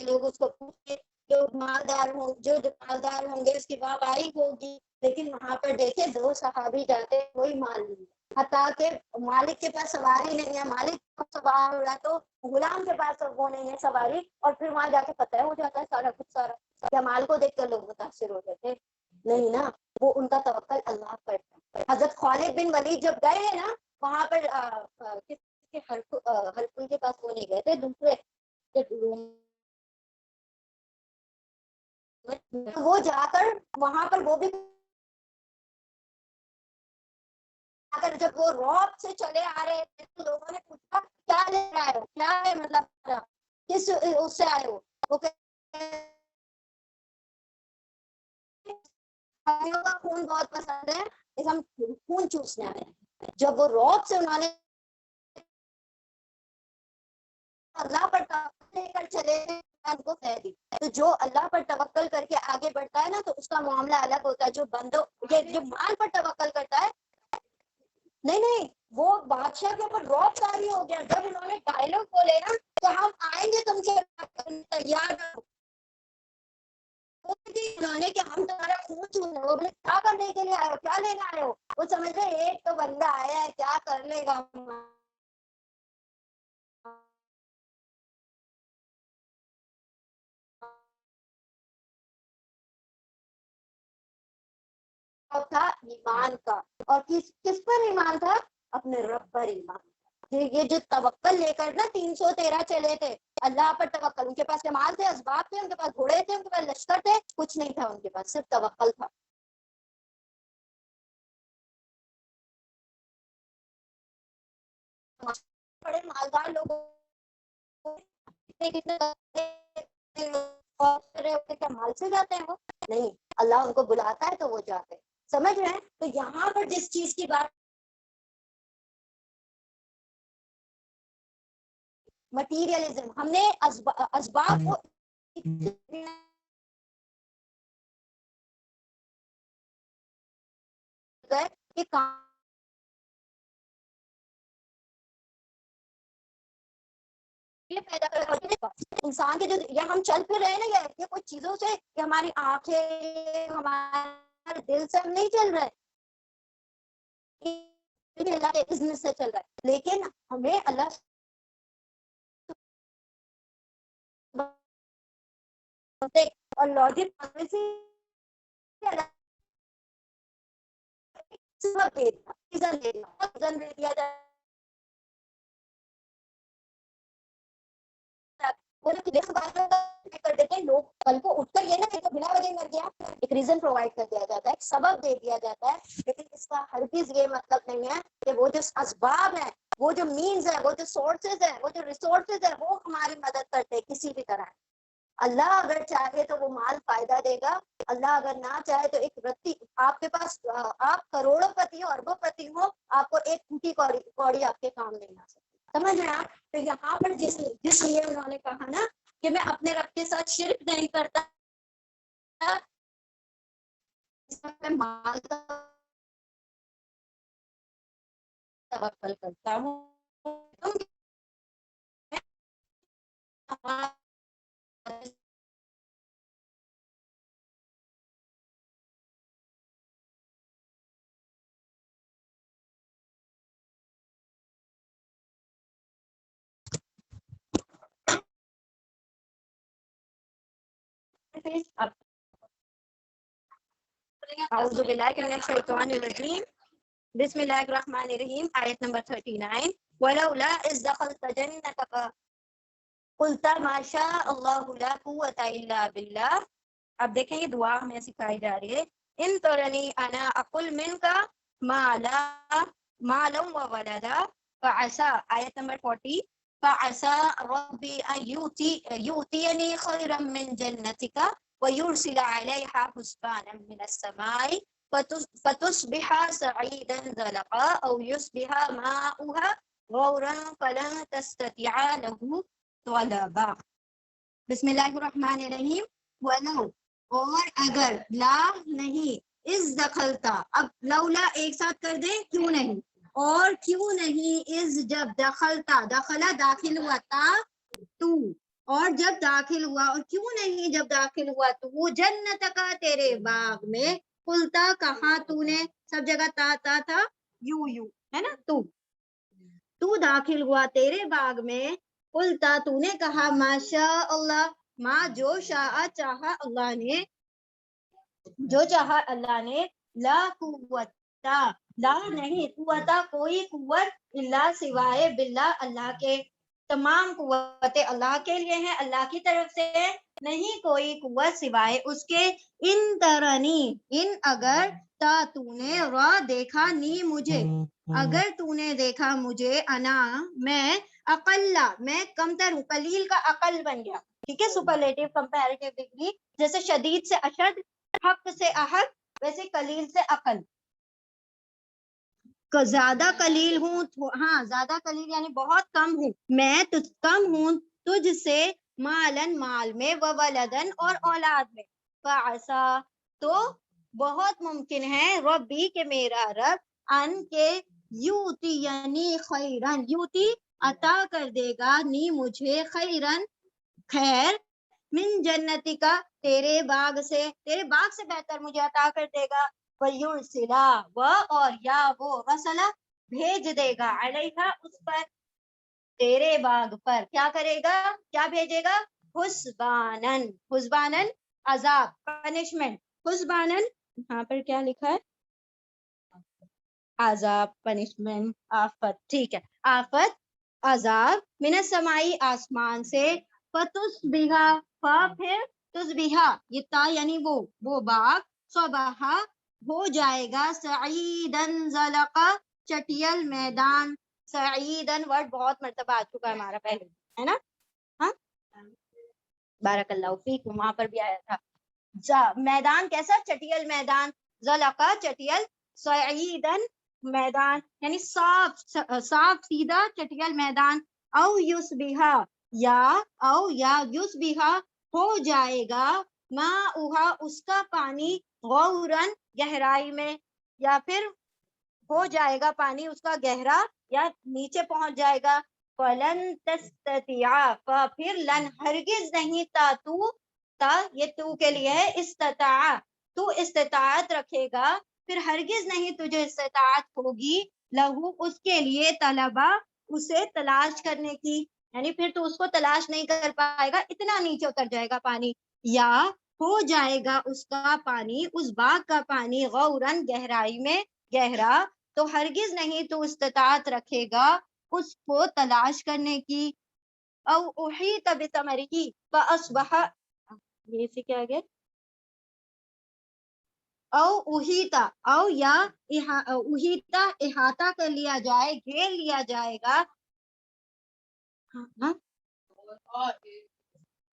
لوگ اس کو پوچھتے، جو مالدار ہوں، جو مالدار ہوں گے اس کی واہواہی ہوگی، لیکن وہاں پر دیکھے 2 صحابی جاتے، کوئی مال نہیں، حتیٰ کہ مالک کے پاس سواری نہیں ہے، مالک سوار ہو رہا تو غلام کے پاس وہ نہیں ہے سواری، اور پھر وہاں جا کے پتہ ہو جاتا ہے سارا کچھ سارا. کیا مال کو دیکھ کر لوگ متاثر ہو گئے تھے؟ نہیں نا، وہ ان کا توکل اللہ پر. حضرت خالد بن ولید جب گئے ہیں نا وہاں پر ہرقل کے پاس وہ نہیں گئے تھے، دوسرے وہ جا کر وہاں پر وہ بھی اگر جب وہ روب سے چلے آ رہے تھے تو لوگوں نے پوچھا کیا لے رہا ہے، کیا ہے، مطلب کس اس سے آئے ہو؟ وہ کا خون بہت پسند ہے، ہم خون چوسنے آئے. جب وہ روب سے انہوں نے اللہ پر توکل لے کر چلے ان کو کہہ دی. تو جو اللہ پر توکل کر کے آگے بڑھتا ہے نا تو اس کا معاملہ الگ ہوتا ہے. جو بندوں جو مال پر توکل کرتا ہے، نہیں وہ بادشاہ کے اوپر روب طاری ہو گیا. جب انہوں نے ڈائلگ بولے نا تو ہم آئیں گے تم سے تیار رہو، انہوں نے کہ ہم تمہارا خون چوسیں. وہ بولے کیا کرنے کے لیے آئے ہو، کیا لینا آئے ہو؟ وہ سمجھ رہے ایک تو بندہ آیا ہے، کیا کر لے گا. تھا ایمان کا، اور کس پر ایمان تھا؟ اپنے رب پر ایمان. یہ جو توکل لے کر نا 313 چلے تھے اللہ پر توکل. ان کے پاس مال تھے، اسباب تھے، ان کے پاس گھوڑے تھے، ان کے پاس لشکر تھے، کچھ نہیں تھا ان کے پاس، صرف توکل تھا. بڑے مالدار لوگ مال سے جاتے ہیں وہ نہیں، اللہ ان کو بلاتا ہے تو وہ جاتے ہیں. سمجھ رہے ہیں؟ تو یہاں پر جس چیز کی بات مٹیریلزم، ہم نے اسباب کو کہ پیدا کر انسان کے جو یہ ہم چل پھر رہے ہیں نا، یہ کچھ چیزوں سے، کہ ہماری آنکھیں ہمارے دل سے ہم نہیں چل رہے، اللہ کے اذن سے چل رہا ہے. لیکن ہمیں اللہ اور لاجک کر دیتے ہیں لوگ. کل کو اٹھ کر یہ نہ کہ بنا وجہ مر گیا، ایک ریزن پرووائڈ کر دیا جاتا ہے، ایک سبب دے دیا جاتا ہے. لیکن اس کا ہرگز یہ مطلب نہیں ہے کہ وہ جو اسباب ہے، وہ جو مینز ہے، وہ جو سورسز ہے، وہ جو ریسورسز ہے، وہ ہماری مدد کرتے کسی بھی طرح. اللہ اگر چاہے تو وہ مال فائدہ دے گا، اللہ اگر نہ چاہے تو ایک رتی آپ کے پاس، آپ کروڑوں پتی ہو، اربوں پتی ہو، آپ کو ایک ٹوٹی کوڑی آپ کے کام نہیں آ سکتی. سمجھ رہے ہیں آپ؟ تو یہاں پر جس لیے انہوں نے کہا نا کہ میں اپنے رب کے ساتھ شرک نہیں کرتا، میں مال کا توکل کرتا ہوں. اعوذ باللہ من الشیطان الرجیم، بسم اللہ الرحمن الرحیم. آیت نمبر 39. ولولا اذ دخلت جنتک قلت ما شاء اللہ لا قوت الا باللہ. اب دیکھیں یہ دعا ہمیں سکھائی جا رہی ہے. ان ترنی انا اقل من کا مالا و ولدا فعسا. آیت نمبر 40. فعسا ربی ان یؤتینی خیرا من جنتک ویرسل علیہا حسبانا من السماء فتصبح سعیدا زلقا او یصبح ماؤها غورا فلن تستطيع له طلبا. بسم اللہ الرحمن الرحیم. ولو اور اگر لا نہیں اس دخلتا. اب لولا ایک ساتھ کر دیں کیوں نہیں, اور کیوں نہیں اس جب دخلتا. دخلا داخل ہوا تا تو, اور جب داخل ہوا, اور کیوں نہیں جب داخل ہوا تو جنت کا تیرے باغ میں. قلتا کہا تو نے, سب جگہ تا تا تھا, یو ہے نا, تو داخل ہوا تیرے باغ میں. قلتا تو نے کہا ماشاء اللہ, ماں جو شاء چاہا اللہ نے, جو چاہا اللہ نے. لا قوتا لا نہیں, قوتا کوئی قوت, اللہ سوائے باللہ اللہ کے. تمام قوتیں اللہ کے لیے ہیں, اللہ کی طرف سے, نہیں کوئی قوت سوائے اس کے. ان ترنی ان اگر, تا تو نے, را دیکھا, نی مجھے, اگر تو نے دیکھا مجھے, انا میں, اقلا میں کم تر ہوں. قلیل کا اقل بن گیا, ٹھیک ہے, سپرلیٹو کمپیریٹیو ڈگری. جیسے شدید سے اشد, حق سے احد, ویسے قلیل سے اقل. زیادہ قلیل ہوں, ہاں زیادہ قلیل یعنی بہت کم ہوں, میں کم ہوں تجھ سے, مالن مال میں, وولدن اور اولاد میں. فعسا تو بہت ممکن ہے, ربی کہ میرا رب, ان کے یوتی یعنی خیرن, یوتی عطا کر دے گا, نی مجھے, خیرن خیر, من جنتی کا تیرے باغ سے, تیرے باغ سے بہتر مجھے عطا کر دے گا. وَيُرْسِلَا و اور یا وہ, رسلا بھیج دے گا, علیہا اس پر, تیرے باغ پر کیا کرے گا, کیا بھیجے گا, حسبانن, حسبانن عذاب, پنشمنٹ, حسبانن یہاں پر کیا لکھا ہے, عذاب, پنشمنٹ, آفت, ٹھیک ہے, آفت, عذاب, من السمائی آسمان سے, فتصبحا, پھر تصبحا, یہ تا یعنی وہ باغ, صبح ہو جائے گا, سعیدن زلقا چٹیل میدان. سعیدن ورڈ بہت مرتبہ آ چکا ہے ہمارا پہلے, ہے نا, ہاں, بارک اللہ فیکم, وہاں پر بھی آیا تھا. میدان کیسا, چٹیل میدان, زلقا چٹیل, سعیدن میدان یعنی صاف سیدھا چٹیل میدان. او یصبحا یا, او یا یصبحا ہو جائے گا, ما اوہا اس کا پانی, غورن گہرائی میں, یا پھر ہو جائے گا پانی اس کا گہرا یا نیچے پہنچ جائے گا. فلن تستطيع, پھر لن ہرگز نہیں, تا یہ تو کے لیے ہے, استطاع تو استطاعت رکھے گا, پھر ہرگز نہیں تجھے استطاعت ہوگی, لہو اس کے لیے, طلبا اسے تلاش کرنے کی, یعنی پھر تو اس کو تلاش نہیں کر پائے گا, اتنا نیچے اتر جائے گا پانی. یا ہو جائے گا اس کا پانی, اس باغ کا پانی, غورن گہرائی میں, گہرا, تو ہرگز نہیں تو استطاعت رکھے گا اس کو تلاش کرنے کی. او احیط بثمرہ فاصبح, یہ سے کیا گیا, او احیطا, او یا احیطا احاطہ کر لیا جائے, گھیر لیا جائے گا. ہاں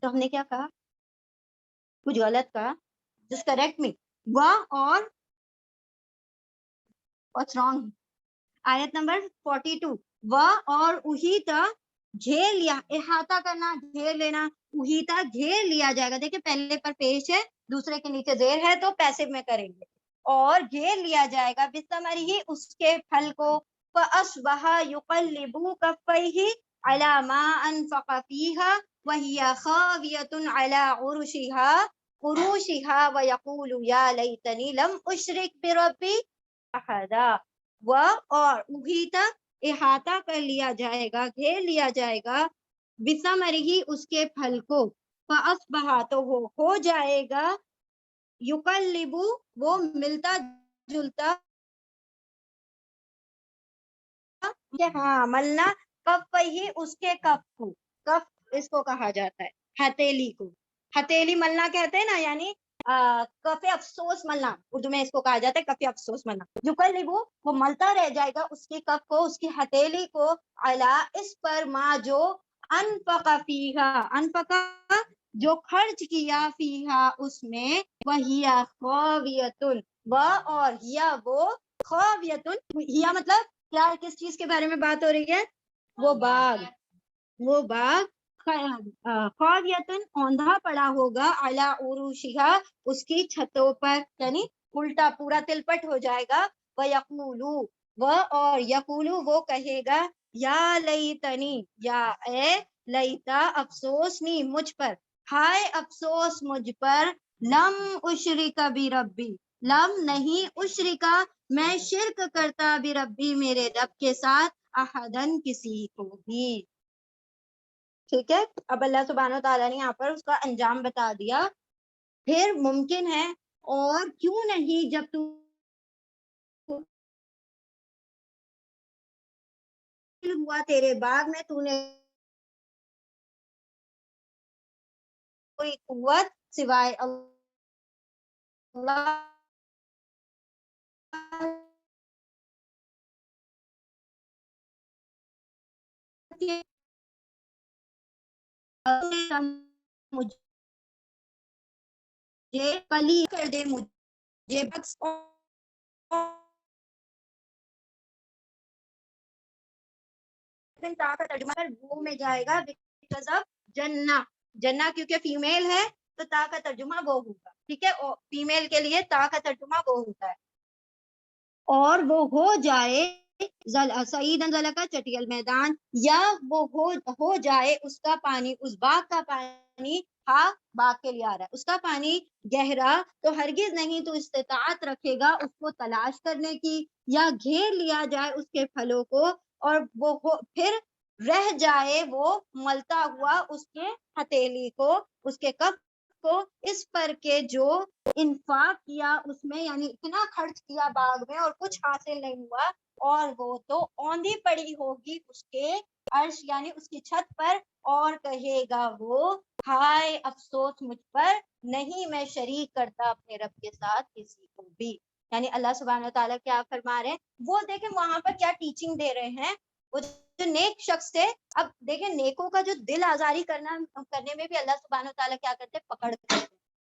تو ہم نے کیا کہا, کچھ غلط کہا, جس کریکٹ می, اور what's wrong. آیت نمبر 42. اور احیطا گھیر لیا, احاطہ کرنا, گھیر لینا, احیطا گھیر لیا جائے گا. دیکھیں پہلے پر پیش ہے, دوسرے کے نیچے زیر ہے, تو پیسو میں کریں گے, اور گھیر لیا جائے گا, بثمرہ اس کے پھل کو, فاصبح یقلب کفیہ علی ما انفق فیہا وہی خاویۃ علی عروشہا ویقول یا لیتنی لم اشرک بربی احدا. اور احیطا احاطہ کر لیا جائے گا, گھیر لیا جائے گا, بثمرہ اس کے پھل کو, فاصبح تو وہ ہو جائے گا, یقلب وہ ملتا جلتا, ہاں ملنا, کف ہی اس کے کف کو, کف اس کو کہا جاتا ہے ہتھیلی کو. ہتھیلی ملنا کہتے ہیں نا, یعنی کف افسوس ملنا, اردو میں اس کو کہا جاتا ہے کف افسوس ملنا. جو کل وہ ملتا رہ جائے گا اس کی کف کو, اس کی ہتھیلی کو, علا اس پر, ما جو, انفق فیہا, انفقا جو خرچ کیا, فیہا اس میں, وہیا خاویتن, وہ اور ہیا وہ, خاویتن ہیا مطلب کیا, کس چیز کے بارے میں بات ہو رہی ہے, وہ باغ, وہ باغ خاویتن اوندھا پڑا ہوگا, علی عروشہا اس کی چھتوں پر, یعنی الٹا پورا تلپٹ ہو جائے گا. وَيَقُولُ وہ اور یقولو وہ کہے گا, یا لیتنی, یا اے لیتا افسوس نی مجھ پر, ہائے افسوس مجھ پر, لم اشرک بربی, لم نہیں, اشرکا میں شرک کرتا, بربی میرے رب کے ساتھ, احدن کسی کو بھی. ٹھیک ہے, اب اللہ سبحانہ وتعالیٰ نے یہاں پر اس کا انجام بتا دیا. پھر ممکن ہے, اور کیوں نہیں, جب تو ہوا تیرے باغ میں, تو نے کوئی قوت سوائے اللہ کے, مجھے پلی کر دے, مجھے بخش, ترجمہ وہ میں جائے گا, جنہ, جنہ کیونکہ فیمیل ہے تو تا کا ترجمہ وہ ہوگا. ٹھیک ہے, فیمیل کے لیے تا کا ترجمہ وہ ہوتا ہے. اور وہ ہو جائے سعیدن ضلع کا چٹیل میدان, یا وہ ہو جائے اس کا پانی, اس باغ کا پانی, ہاں باغ کے لیے آ رہا ہے, اس کا پانی گہرا, تو ہرگز نہیں تو استطاعت رکھے گا اس کو تلاش کرنے کی, یا گھیر لیا جائے اس کے پھلوں کو, اور وہ پھر رہ جائے وہ ملتا ہوا اس کے ہتھیلی کو, اس کے کف کو, اس پر کے جو انفاق کیا اس میں, یعنی اتنا خرچ کیا باغ میں اور کچھ حاصل نہیں ہوا, اور وہ تو اوندھی پڑی ہوگی اس کے عرش یعنی اس کی چھت پر, اور کہے گا وہ, ہائے افسوس مجھ پر, نہیں میں شریک کرتا اپنے رب کے ساتھ کسی کو بھی. یعنی اللہ سبحانہ وتعالیٰ کیا فرما رہے ہیں, وہ دیکھیں وہاں پر کیا ٹیچنگ دے رہے ہیں. وہ جو نیک شخص تھے, اب دیکھیں نیکوں کا جو دل آزاری کرنے میں بھی اللہ سبحانہ وتعالیٰ کیا کرتے, پکڑ کرتے.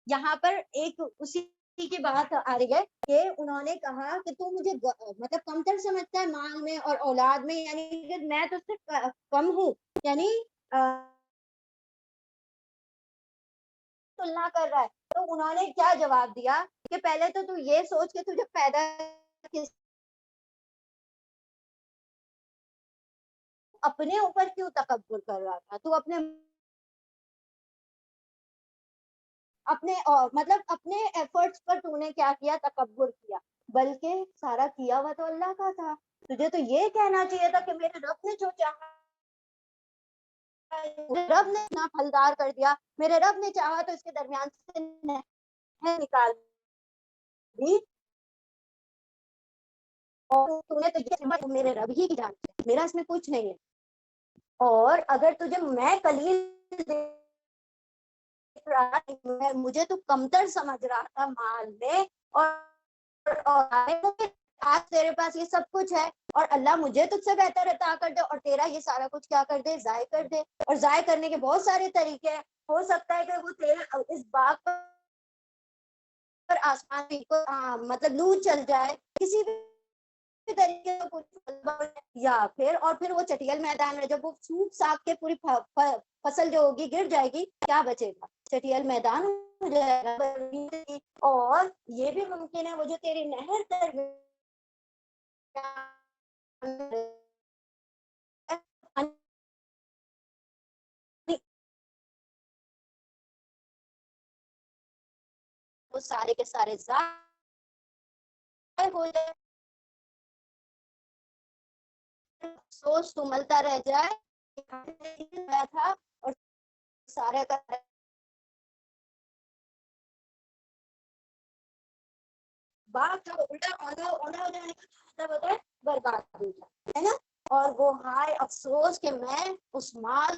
یہاں پر ایک اسی کی بات آ رہی ہے کہ انہوں نے کہا کہ تو مجھے مطلب کمتر سمجھتا ہے مال میں اور اولاد میں, یعنی کہ میں تو اس سے کم ہوں, یعنی تلنا کر رہا ہے. تو انہوں نے کیا جواب دیا کہ پہلے تو یہ سوچ کے تجھے پیدا اپنے اوپر کیوں تکبر کر رہا تھا, تو اپنے مطلب اپنے ایفرٹس پر تو نے کیا کیا, تکبر کیا, بلکہ سارا کیا ہوا تو اللہ کا تھا. تجھے تو یہ کہنا چاہیے تھا کہ میرے رب نے جو چاہا, رب نے اتنا پھلدار کر دیا, میرے رب نے چاہا تو اس کے درمیان سے نہر نکال دی, اور تو نے تو میرے رب ہی کی جانتی ہے, میرا اس میں کچھ نہیں ہے. اور اگر تجھے میں قلیل مجھے تو کمتر سمجھ رہا تھا مال میں, اور آج تیرے پاس یہ سب کچھ ہے, اور اللہ مجھے تجھ سے بہتر عطا کر دے, اور تیرا یہ سارا کچھ کیا کر دے, ضائع کر دے. اور ضائع کرنے کے بہت سارے طریقے ہیں, ہو سکتا ہے کہ وہ تیرے اس باغ پر آسمان مطلب لو چل جائے, کسی بھی طریقے سے, یا پھر وہ چٹیل میدان میں جب وہ سوکھ ساکھ کے پوری فصل جو ہوگی گر جائے گی, کیا بچے گا, چٹیل میدان ہو جائے گا. اور یہ بھی ممکن ہے وہ جو تیری نہر وہ سارے کے سارے ضائع ہو جائے, سوچ تو ملتا رہ جائے تھا, اور سارے کا بات الٹا ہو جانے کا مطلب ہوتا ہے برباد ہو جائے, ہے نا. اور وہ ہائے افسوس کہ میں اس مال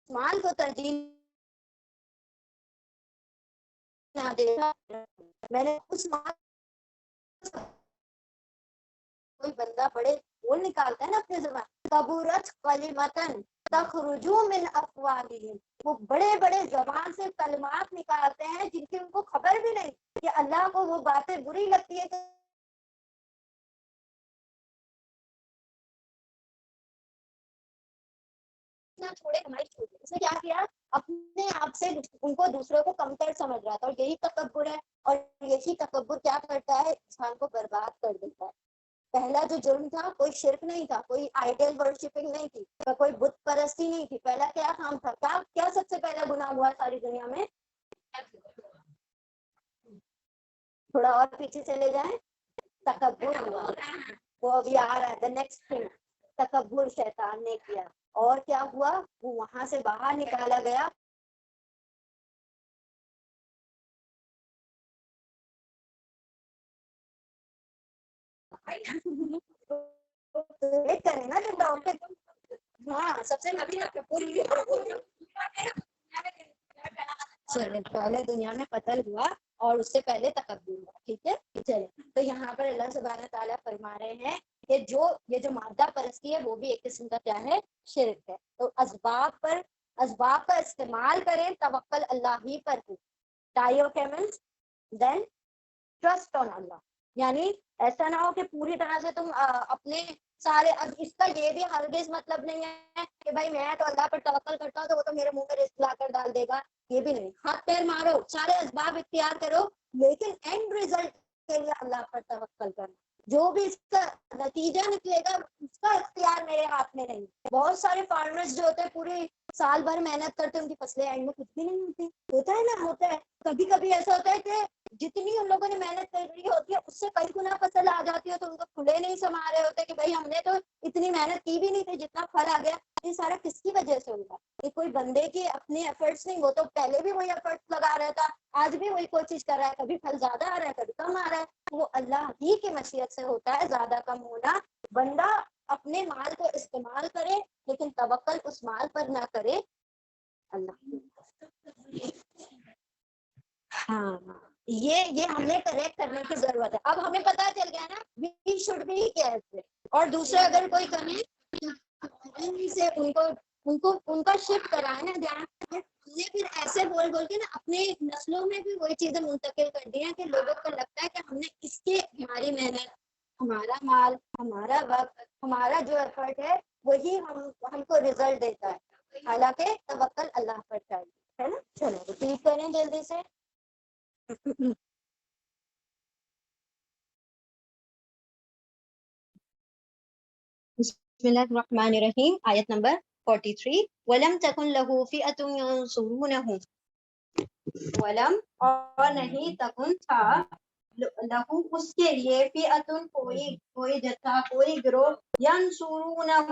مال کو ترجیح نہ دیتا، میں نے اس مال، کوئی بندہ بڑے بول نکالتا ہے نا اپنے زبان، کبورت کلمتن تخرج من افواہہم، وہ بڑے بڑے زبان سے کلمات نکالتے ہیں جن کی ان کو خبر بھی نہیں کہ اللہ کو وہ باتیں بری لگتی ہے چھوڑے ہماری چھوڑے. اس نے کیا کیا، اپنے آپ سے ان کو دوسروں کو کمتر سمجھ رہا تھا، اور یہی تکبر ہے. اور یہی تکبر کیا کرتا ہے، انسان کو برباد کر دیتا ہے. پہلا جو جرم تھا کوئی شرک نہیں تھا، کوئی آئیڈل ورشپنگ نہیں تھی، کوئی بت پرستی نہیں تھی. پہلا کیا کام تھا، کیا سب سے پہلا گناہ ہوا ساری دنیا میں؟ تھوڑا اور پیچھے چلے جائیں، تکبر ہوا. وہ ابھی آ رہا ہے the next thing. تکبر شیطان نے کیا، اور کیا ہوا، وہ وہاں سے باہر نکالا گیا. کریں نا ہاں سب سے چلے پہلے دنیا میں قتل ہوا اور اس سے پہلے تکبر ہوا. ٹھیک ہے چلے. تو یہاں پر اللہ سبحانہ تعالیٰ فرما رہے ہیں کہ یہ جو مادہ پرستی ہے وہ بھی ایک قسم کا کیا ہے، شرک ہے. تو اسباب کا استعمال کریں، توکل اللہ ہی پر ہو. ڈائیوکیمنس دین ٹرسٹ آن اللہ. یعنی ایسا نہ ہو کہ پوری طرح سے تم اپنے سارے، اب اس کا یہ بھی ہرگز مطلب نہیں ہے کہ بھائی میں تو اللہ پر توکل کرتا ہوں تو وہ تو میرے منہ میں رزق لا کر ڈال دے گا. یہ بھی نہیں. ہاتھ پیر مارو، سارے اسباب اختیار کرو، لیکن اینڈ ریزلٹ کے لیے اللہ پر توکل کرنا. جو بھی اس کا نتیجہ نکلے گا اس کا اختیار میرے ہاتھ میں نہیں. بہت سارے فارمرز جو ہوتے ہیں پورے سال بھر محنت کرتے ہیں، ان کی فصلیں اینڈ میں کچھ بھی نہیں ہوتی. ہوتا ہے نا، ہوتا ہے. کبھی کبھی ایسا ہوتا ہے کہ جتنی ان لوگوں نے محنت کر رہی ہوتی ہے اس سے کئی گنا فصل آ جاتی ہے، تو ان کو کھلے نہیں سما رہے ہوتے کہ بھائی ہم نے تو اتنی محنت کی بھی نہیں تھی جتنا پھل آ گیا. یہ سارا کس کی وجہ سے ہوگا؟ یہ کوئی بندے کے اپنے ایفرٹس نہیں. وہ تو پہلے بھی وہی ایفرٹس لگا رہا تھا، آج بھی وہی کوشش کر رہا ہے. کبھی پھل زیادہ آ رہا ہے، کبھی کم آ رہا ہے. وہ اللہ ہی کی مشیت سے ہوتا ہے زیادہ کم ہونا. بندہ اپنے مال کو استعمال کرے لیکن توکل اس مال پر نہ کرے اللہ. ہاں یہ ہمیں کریکٹ کرنے کی ضرورت ہے. اب ہمیں پتا چل گیا نا وی شوڈ بی کیئرفل. اور دوسرے اگر کوئی کرے سے ان کا شفٹ کرائے نا دھیان. ہم نے پھر ایسے بول کے نا اپنے نسلوں میں بھی وہی چیزیں منتقل کر دی ہیں کہ لوگوں کو لگتا ہے کہ ہم نے اس کے، ہماری محنت، ہمارا مال، ہمارا وقت، ہمارا جو ایفرٹ ہے وہی ہم کو ریزلٹ دیتا ہے. حالانکہ توکل اللہ پر چاہیے، ہے نا. چلو ریپیٹ کریں جلدی سے. بسم اللہ الرحمن الرحیم. آیت نمبر 43. وَلَمْ تَكُنْ لَهُ فِئَةٌ يَنْصُرُونَهُ. وَلَمْ اور نہیں، تکن تھا، لہو اس کے لیے، فِئَةٌ کوئی جتھا، کوئی گروہ، يَنْصُرُونَهُ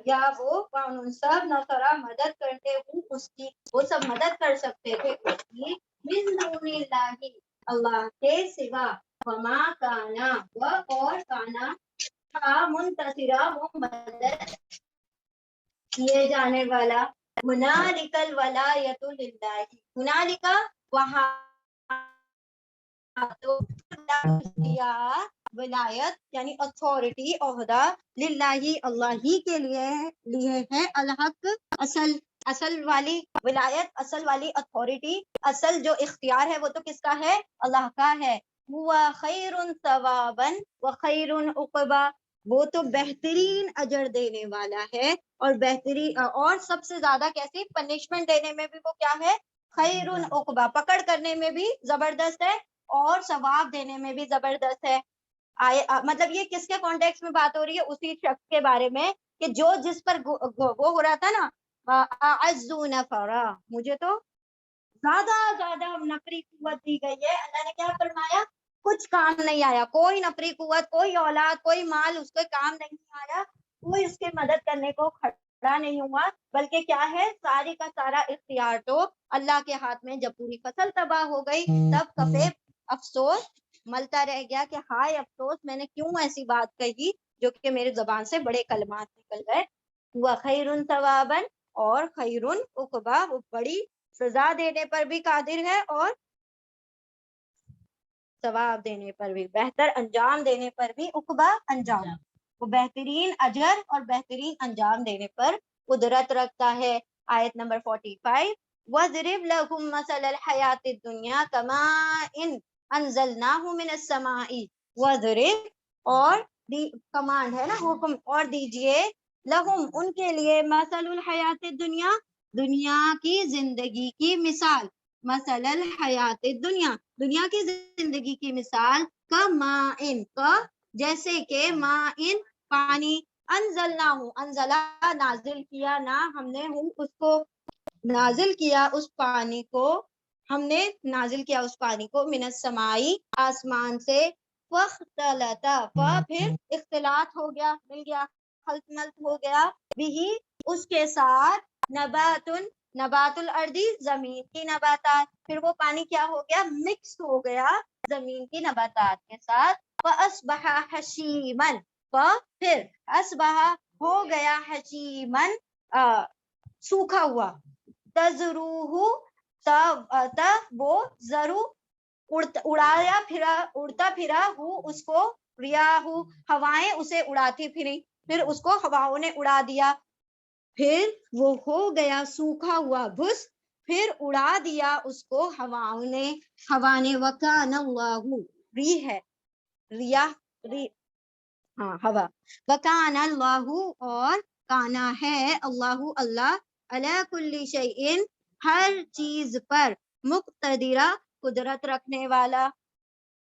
یا وہ قانون سب نصرہ مدد کرتے ہوں اس کی، وہ سب مدد کر سکتے تھے اس کی، من دون اللہ اللہ کے سوا، وما کانا اور کانا منتصرہ وہ مدد کیے جانے والا. ہنالک الولایۃ للہ. ہنالک وہاں تو ولایت یعنی اتھارٹی، عہدہ، للہ اللہ ہی کے لیے ہے. الحق اصل والی ولایت، اصل والی اتھارٹی، اصل جو اختیار ہے وہ تو کس کا ہے؟ اللہ کا ہے. ہوا خیر ثوابا وخیر عقبا. وہ تو بہترین اجر دینے والا ہے اور بہترین، اور سب سے زیادہ کیسی پنشمنٹ دینے میں بھی وہ کیا ہے؟ خیر عقبا. پکڑ کرنے میں بھی زبردست ہے اور ثواب دینے میں بھی زبردست ہے. مطلب یہ کس کے کانٹیکس میں بات ہو رہی ہے؟ اسی شخص کے بارے میں کہ جو جس پر وہ ہو رہا تھا نا، اعزو نفرا، مجھے تو زیادہ نفری قوت دی گئی ہے. اللہ نے کیا فرمایا؟ کچھ کام نہیں آیا، کوئی نفری قوت، کوئی اولاد، کوئی مال اس کے کام نہیں آیا، کوئی اس کی مدد کرنے کو کھڑا نہیں ہوا، بلکہ کیا ہے، ساری کا سارا اختیار تو اللہ کے ہاتھ میں. جب پوری فصل تباہ ہو گئی تب کفے افسوس ملتا رہ گیا کہ ہائے افسوس، میں نے کیوں ایسی بات کہی جو کہ میرے زبان سے بڑے کلمات نکل گئے. وخیر ثوابا اور خیرن عقبہ وہ بڑی سزا دینے پر بھی قادر ہے اور ثواب دینے پر بھی، بہتر انجام دینے پر بھی، عقبہ انجام، وہ بہترین اجر اور بہترین انجام دینے پر قدرت رکھتا ہے۔ آیت نمبر 45 وَاضْرِبْ لَهُمْ مَثَلَ الْحَيَاةِ الدُّنْيَا كَمَاءٍ أَنزَلْنَاهُ مِنَ السَّمَاءِ وَاضْرِبْ اور کمانڈ ہے نا، حکم، اور دیجئے لہم ان کے لیے مثل الحیات الدنیا دنیا کی زندگی کی مثال، مثل الحیات الدنیا دنیا کی زندگی کی مثال کمائن کا جیسے کہ مائن پانی، انزلہ نازل کیا نا ہم نے اس کو نازل کیا اس پانی کو، ہم نے نازل کیا اس پانی کو من السمائی آسمان سے، فاختلطا پھر اختلاط ہو گیا، مل گیا، خلط ملط ہو گیا، بھی اس کے ساتھ نبات الارضی زمین کی نباتات، پھر وہ پانی کیا ہو گیا، مکس ہو گیا زمین کی نباتات کے ساتھ، فاصبح حشیما پھر اصبح ہو گیا حشیما سوکھا ہوا، تزروہ وہ ضرور اڑتا پھرا ہو اس کو، ریاح ہوائیں اسے اڑاتی پھری، پھر اس کو ہواؤں نے اڑا دیا، پھر وہ ہو گیا سوکھا ہوا بھس، پھر اڑا دیا اس کو ہواؤں نے، ہوا نے، وکان اللہ ری ہے ریاح ہاں ہوا، وکان اللہ اور کانا ہے اللہ اللہ علی کل شیء ہر چیز پر، مقتدرہ قدرت رکھنے والا۔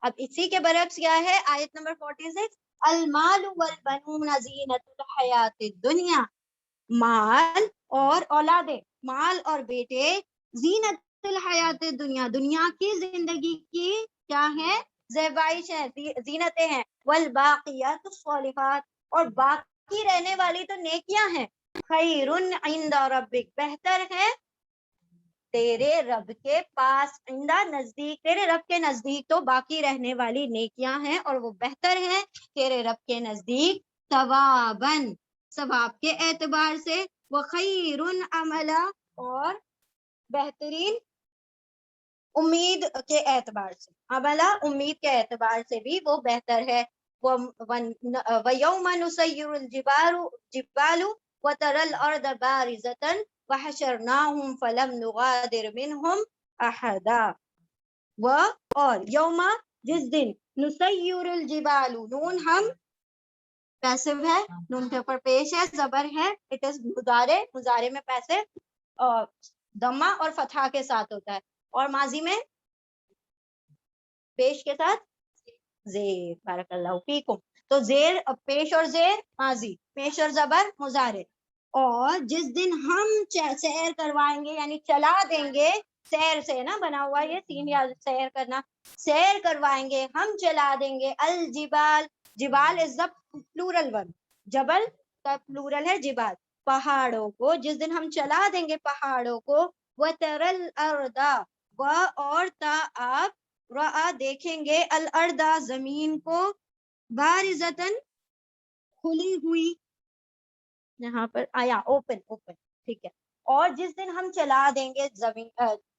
اب اسی کے برعکس کیا ہے، آیت نمبر 46 المال والبنون زینت الحیات الدنیا، مال اور اولادیں، مال اور بیٹے، زینت الحیات الدنیا دنیا کی زندگی کی کیا ہے، زیبائش ہے، زینتیں ہیں، والباقیات الصالحات اور باقی رہنے والی تو نیکیاں ہیں، خیر عند ربک بہتر ہے تیرے رب کے پاس، عندہ نزدیک، تیرے رب کے نزدیک تو باقی رہنے والی نیکیاں ہیں اور وہ بہتر ہیں تیرے رب کے نزدیک ثواباً ثواب کے اعتبار سے، وخیر عملا اور بہترین امید کے اعتبار سے، عملا امید کے اعتبار سے بھی وہ بہتر ہے۔ وَيَوْمَ نُسَيِّرُ الْجِبَالُ وَتَرَى الْأَرْضَ بَارِزَةً وَحَشَرْنَاهُمْ فَلَمْ نُغَادِرْ مِنْهُمْ أَحَدًا اور یوم جس دن، نُسَيِّرُ الْجِبَالُ نون ہم پیسو ہے، نون کے اوپر پیش ہے، زبر ہے، اٹ از مضارع میں پیسے ضمہ اور فتحہ کے ساتھ ہوتا ہے، اور ماضی میں پیش کے ساتھ زیر، بارک اللہ فیکم، تو زیر پیش اور زیر ماضی، پیش اور زبر مضارع، اور جس دن ہم سیر کروائیں گے یعنی چلا دیں گے، سیر سے نا بنا ہوا یہ تین، یا سیر کرنا، سیر کروائیں گے، ہم چلا دیں گے، الجبال جبال از دا پلورل ون، جبل کا پلورل ہے جبال، پہاڑوں کو، جس دن ہم چلا دیں گے پہاڑوں کو، وَتَرَى الْأَرْضَ اور تا آپ رآ دیکھیں گے، الارض زمین کو، بارزتن کھلی ہوئی، یہاں پر آیا اوپن، ٹھیک ہے، اور جس دن ہم چلا دیں گے زمین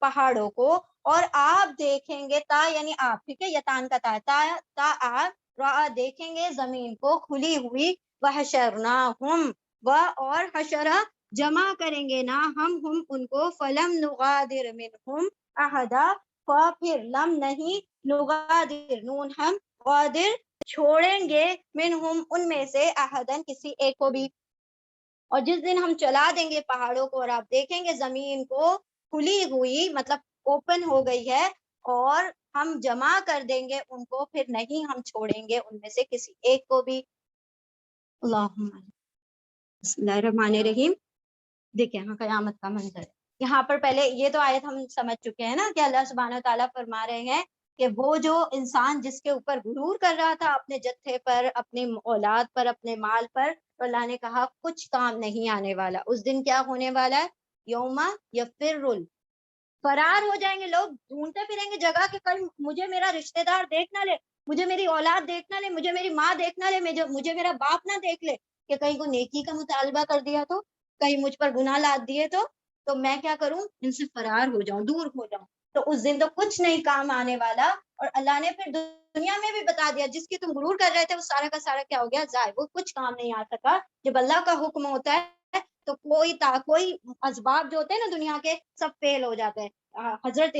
پہاڑوں کو، اور آپ دیکھیں گے، تا یعنی آپ، ٹھیک ہے، یتان کا تا آپ رآ دیکھیں گے زمین کو کھلی ہوئی، وحشرناہم اور حشرہ جمع کریں گے نا ہم ان کو، فلم نغادر منہم احدا پھر لم نہیں، نغادر نون ہم، غادر چھوڑیں گے، منہم ان میں سے، احدن کسی ایک کو بھی، اور جس دن ہم چلا دیں گے پہاڑوں کو اور آپ دیکھیں گے زمین کو کھلی ہوئی، مطلب اوپن ہو گئی ہے، اور ہم جمع کر دیں گے ان کو، پھر نہیں ہم چھوڑیں گے ان میں سے کسی ایک کو بھی۔ اللہم بسم اللہ الرحمن الرحیم۔ دیکھیں ہاں قیامت کا منظر ہے یہاں پر، پہلے یہ تو آیت ہم سمجھ چکے ہیں نا کہ اللہ سبحانہ وتعالیٰ فرما رہے ہیں کہ وہ جو انسان جس کے اوپر غرور کر رہا تھا اپنے جتھے پر، اپنے اولاد پر، اپنے مال پر، تو اللہ نے کہا کچھ کام نہیں آنے والا، اس دن کیا ہونے والا ہے، یوم یفر فرار ہو جائیں گے لوگ، ڈھونڈتے پھریں گے جگہ کہ کل مجھے میرا رشتہ دار دیکھ نہ لے، مجھے میری اولاد دیکھ نہ لے، مجھے میری ماں دیکھ نہ لے، مجھے میرا باپ نہ دیکھ لے کہ کہیں کو نیکی کا مطالبہ کر دیا تو، کہیں مجھ پر گناہ لاد دیے تو میں کیا کروں؟ ان سے فرار ہو جاؤں، دور ہو جاؤں. تو اس دن تو کچھ نہیں کام آنے والا. اور اللہ نے پھر دنیا میں بھی بتا دیا جس کی تم غرور کر رہے تھے وہ سارا کا سارا کیا ہو گیا؟ ضائع. وہ کچھ کام نہیں آ سکا. جب اللہ کا حکم ہوتا ہے تو کوئی اسباب جو ہوتے ہیں نا دنیا کے سب فیل ہو جاتے ہیں. حضرت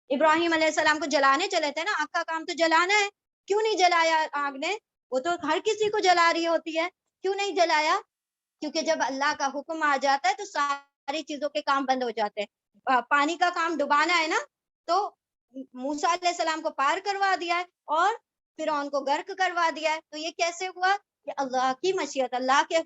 ابراہیم علیہ السلام کو جلانے چلے تھے نا، آگ کا کام تو جلانا ہے، کیوں نہیں جلایا آگ نے؟ وہ تو ہر کسی کو جلا رہی ہوتی ہے، کیوں نہیں جلایا؟ کیونکہ جب اللہ کا حکم آ جاتا ہے تو ساری چیزوں کے کام بند ہو جاتے ہیں. پانی کا کام ڈبانا ہے نا، تو موسیٰ علیہ السلام کو پار کروا دیا ہے اور فرعون کو غرق کروا دیا ہے. تو یہ کیسے ہوا؟ کہ اللہ کی مشیت، اللہ کے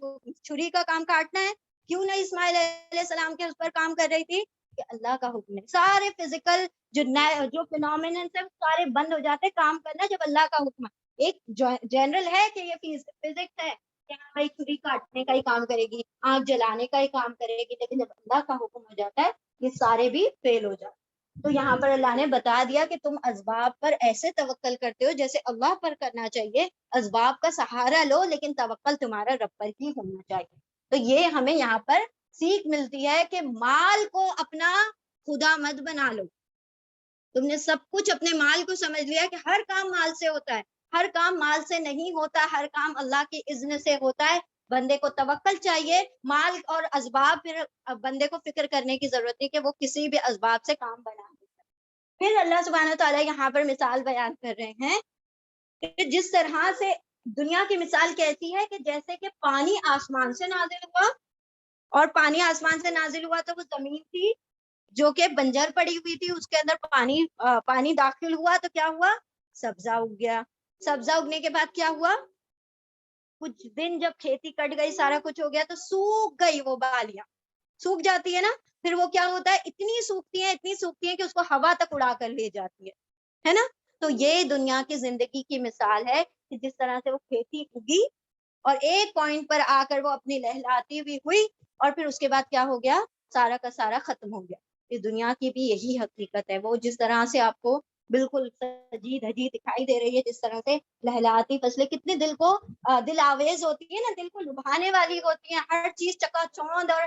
چھری کا کام کاٹنا ہے. کیوں نہیں اسماعیل علیہ السلام کے اس پر کام کر رہی تھی؟ کہ اللہ کا حکم ہے. سارے فزیکل جو فینومیننس ہے سارے بند ہو جاتے کام کرنا جب اللہ کا حکم ہے. ایک جنرل ہے کہ یہ فزکس ہے کہ ہاں بھائی چھری کاٹنے کا ہی کام کرے گی، آگ جلانے کا ہی کام کرے گی، لیکن جب اللہ کا حکم ہو جاتا ہے یہ سارے بھی فیل ہو جاتے. تو یہاں پر اللہ نے بتا دیا کہ تم اسباب پر ایسے توکل کرتے ہو جیسے اللہ پر کرنا چاہیے. اسباب کا سہارا لو لیکن توکل تمہارا رب پر ہی ہونا چاہیے. تو یہ ہمیں یہاں پر سیکھ ملتی ہے کہ مال کو اپنا خدا مت بنا لو. تم نے سب کچھ اپنے مال کو سمجھ لیا کہ ہر کام مال سے ہوتا ہے. ہر کام مال سے نہیں ہوتا، ہر کام اللہ کی اذن سے ہوتا ہے. بندے کو توکل چاہیے. مال اور اسباب پھر بندے کو فکر کرنے کی ضرورت نہیں کہ وہ کسی بھی اسباب سے کام بنا دے. پھر اللہ سبحانہ و تعالیٰ یہاں پر مثال بیان کر رہے ہیں کہ جس طرح سے دنیا کی مثال کیسی ہے کہ جیسے کہ پانی آسمان سے نازل ہوا، اور پانی آسمان سے نازل ہوا تو وہ زمین تھی جو کہ بنجر پڑی ہوئی تھی، اس کے اندر پانی داخل ہوا تو کیا ہوا؟ سبزہ اگ گیا. سبزہ اگنے کے بعد کیا ہوا؟ کچھ دن جب کھیتی کٹ گئی، سارا کچھ ہو گیا تو سوکھ گئی. وہ بالیاں سوکھ جاتی ہے نا، پھر وہ کیا ہوتا ہے؟ اتنی سوکھتی ہیں کہ اس کو ہوا تک اڑا کر لے جاتی ہے نا. تو یہ دنیا کی زندگی کی مثال ہے کہ جس طرح سے وہ کھیتی اگی اور ایک پوائنٹ پر آ کر وہ اپنی لہلاتی ہوئی ہوئی اور پھر اس کے بعد کیا ہو گیا؟ سارا کا سارا ختم ہو گیا. اس دنیا کی بھی یہی حقیقت ہے. وہ جس طرح سے آپ کو بالکل سجی دھجی دکھائی دے رہی ہے، جس طرح سے لہلاتی فصلیں کتنے دل کو دل آویز ہوتی ہے نا، دل کو لبھانے والی ہوتی ہیں، ہر چیز چکا چوند اور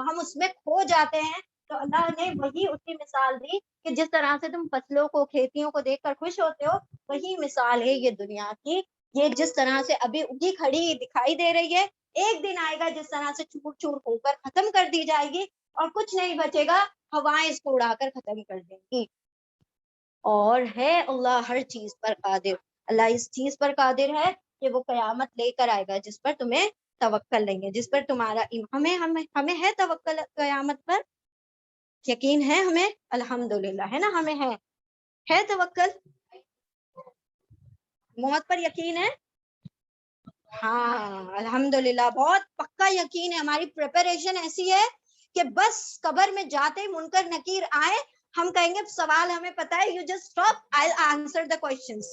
ہم اس میں کھو جاتے ہیں. تو اللہ نے وہی اس کی مثال دی کہ جس طرح سے تم فصلوں کو، کھیتیوں کو دیکھ کر خوش ہوتے ہو، وہی مثال ہے یہ دنیا کی. یہ جس طرح سے ابھی اگی کھڑی دکھائی دے رہی ہے، ایک دن آئے گا جس طرح سے چور چور ہو کر ختم کر دی جائے گی اور کچھ نہیں بچے گا، ہوائیں اس کو اڑا کر ختم کر دیں گی. اور ہے اللہ ہر چیز پر قادر. اللہ اس چیز پر قادر ہے کہ وہ قیامت لے کر آئے گا جس پر تمہیں توکل لیں گے، جس پر تمہارا ہمیں ہے توکل. قیامت پر یقین ہے ہمیں، الحمدللہ ہے نا، ہمیں ہے توکل. موت پر یقین ہے؟ ہاں الحمدللہ بہت پکا یقین ہے. ہماری پریپریشن ایسی ہے کہ بس قبر میں جاتے منکر نکیر آئے، ہم کہیں گے سوال ہمیں پتا ہے، you just stop I answer the questions.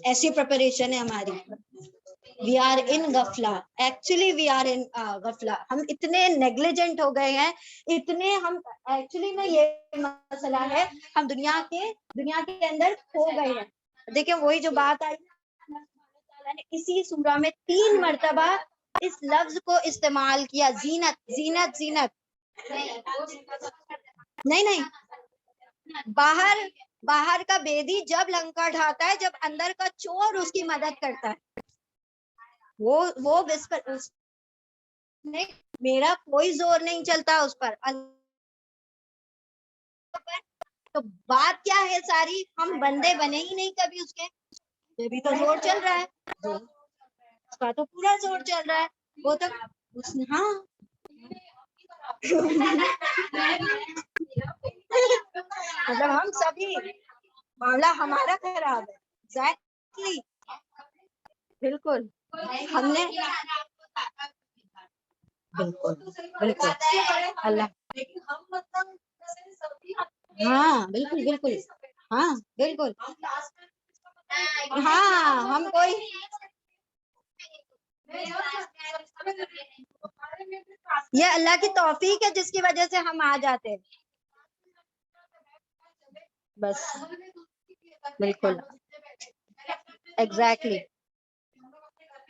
ایسی پریپریشن ہے ہماری. وی آر ان غفلہ، ایکچولی وی آر ان غفلہ. ہم اتنے نیگلیجنٹ ہو گئے ہیں، اتنے ہم ایکچولی میں یہ مسئلہ ہے، ہم دنیا کے اندر کھو گئے ہیں. دیکھیں وہی جو بات آئی نے اسی سورہ میں 3 مرتبہ اس لفظ کو استعمال کیا، زینت زینت زینت. نہیں باہر کا بیدی جب لنکا ڈھاتا ہے، جب اندر کا چور اس کی مدد کرتا ہے. وہ میرا کوئی زور نہیں چلتا اس پر. تو بات کیا ہے ساری؟ ہم بندے بنے ہی نہیں کبھی اس کے. یہ بھی تو زور چل رہا ہے، اس کا تو پورا زور چل رہا ہے. وہ تو ہاں مطلب ہم سبھی معاملہ ہمارا خراب ہے. ایگزیکٹلی بالکل. ہم نے بالکل اللہ، ہاں بالکل ہاں بالکل ہاں. ہم کوئی یہ اللہ کی توفیق ہے جس کی وجہ سے ہم آ جاتے ہیں. بس بالکل ایگزیکٹلی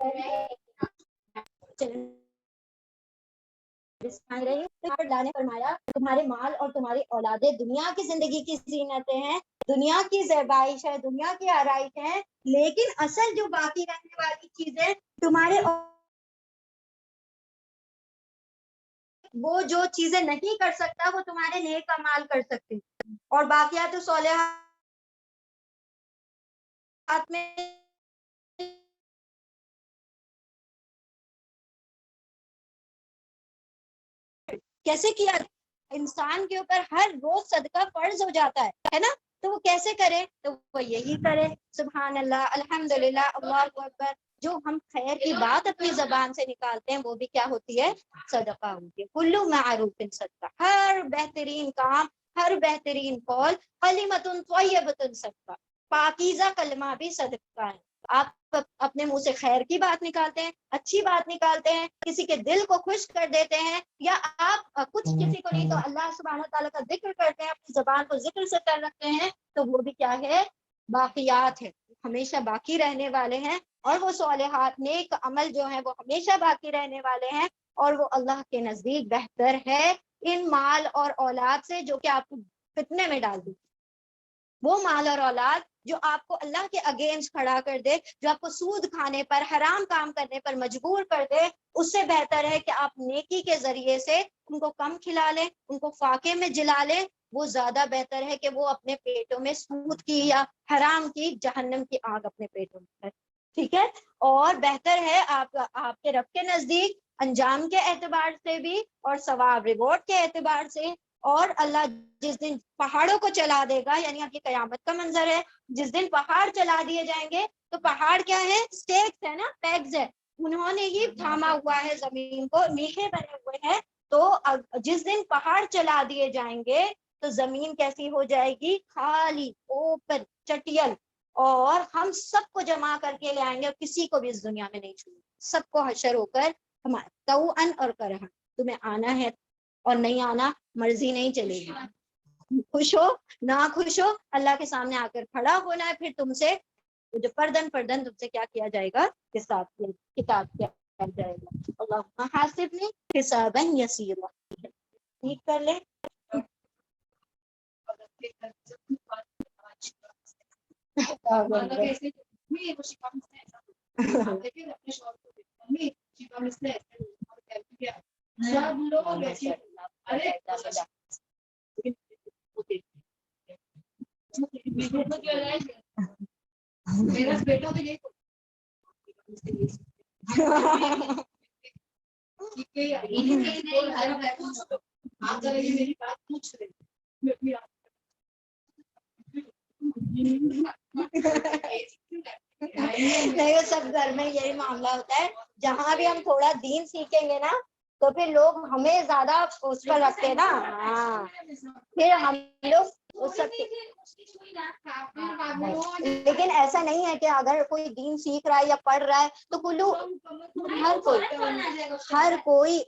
اللہ نے فرمایا تمہارے مال اور تمہاری اولادیں دنیا کی زندگی کی زینتیں ہیں، دنیا کی زیبائش ہے، دنیا کی آرائش ہے، لیکن اصل جو باقی رہنے والی چیزیں تمہارے وہ جو چیزیں نہیں کر سکتا وہ تمہارے نیک اعمال کر سکتے ہیں، اور باقیات صالحات میں کیسے کیا انسان کے اوپر ہر روز صدقہ فرض ہو جاتا ہے نا، تو وہ کیسے کرے؟ تو وہ یہی کرے سبحان اللہ الحمدللہ اللہ اکبر، جو ہم خیر کی بات اپنی زبان سے نکالتے ہیں وہ بھی کیا ہوتی ہے؟ صدقہ ہوتی ہے۔ کلو معروف صدقہ، ہر بہترین کام، ہر بہترین قول، کلمۃ طیبۃ صدقہ، پاکیزہ کلمہ بھی صدقہ ہے۔ آپ اپنے منہ سے خیر کی بات نکالتے ہیں، اچھی بات نکالتے ہیں، کسی کے دل کو خوش کر دیتے ہیں، یا آپ کچھ کسی کو نہیں تو اللہ سبحانہ تعالیٰ کا ذکر کرتے ہیں، اپنی زبان کو ذکر سے کر رکھتے ہیں، تو وہ بھی کیا ہے؟ باقیات ہے، ہمیشہ باقی رہنے والے ہیں، اور وہ صالحات نیک عمل جو ہیں وہ ہمیشہ باقی رہنے والے ہیں، اور وہ اللہ کے نزدیک بہتر ہے ان مال اور اولاد سے جو کہ آپ کو فتنے میں ڈال دے۔ وہ مال اور اولاد جو آپ کو اللہ کے اگینسٹ کھڑا کر دے، جو آپ کو سود کھانے پر، حرام کام کرنے پر مجبور کر دے، اس سے بہتر ہے کہ آپ نیکی کے ذریعے سے ان کو کم کھلا لیں، ان کو فاقے میں جلا لیں، وہ زیادہ بہتر ہے کہ وہ اپنے پیٹوں میں سود کی یا حرام کی جہنم کی آگ اپنے پیٹوں میں، ٹھیک ہے؟ اور بہتر ہے آپ کے رب کے نزدیک انجام کے اعتبار سے بھی، اور ثواب ریوارڈ کے اعتبار سے، اور اللہ جس دن پہاڑوں کو چلا دے گا، یعنی اب یہ قیامت کا منظر ہے، جس دن پہاڑ چلا دیے جائیں گے، تو پہاڑ کیا ہے؟ سٹیکس ہے نا، پیگز ہے، انہوں نے ہی تھاما ہوا ہے زمین کو، میخے بنے ہوئے ہیں، تو جس دن پہاڑ چلا دیے جائیں گے تو زمین کیسی ہو جائے گی؟ خالی، اوپن، چٹیل، اور ہم سب کو جمع کر کے لے آئیں گے، اور کسی کو بھی اس دنیا میں نہیں چھوڑیں، سب کو حشر ہو کر ہمارا توأن اور کرہن، تمہیں آنا ہے اور نہیں آنا مرضی نہیں چلے گی، خوش ہو نہ خوش ہو اللہ کے سامنے آ کر کھڑا ہونا ہے، پھر تم سے جو پردن پردن تم سے کیا کیا جائے گا؟ حساب کتاب کیا جائے گا۔ اللہم حاسبنی حسابا یسیرا، ٹھیک کر لے۔ میرا بیٹا تو یہی میری بات پوچھ رہے نہیں، وہ سب گھر میں یہی معاملہ ہوتا ہے، جہاں بھی ہم تھوڑا دین سیکھیں گے نا تو پھر لوگ ہمیں زیادہ اس پر رکھتے ہیں نا، ہاں، پھر ہم لوگ اس سب لیکن ایسا نہیں ہے کہ اگر کوئی دین سیکھ رہا ہے یا پڑھ رہا ہے تو کلو ہر کوئی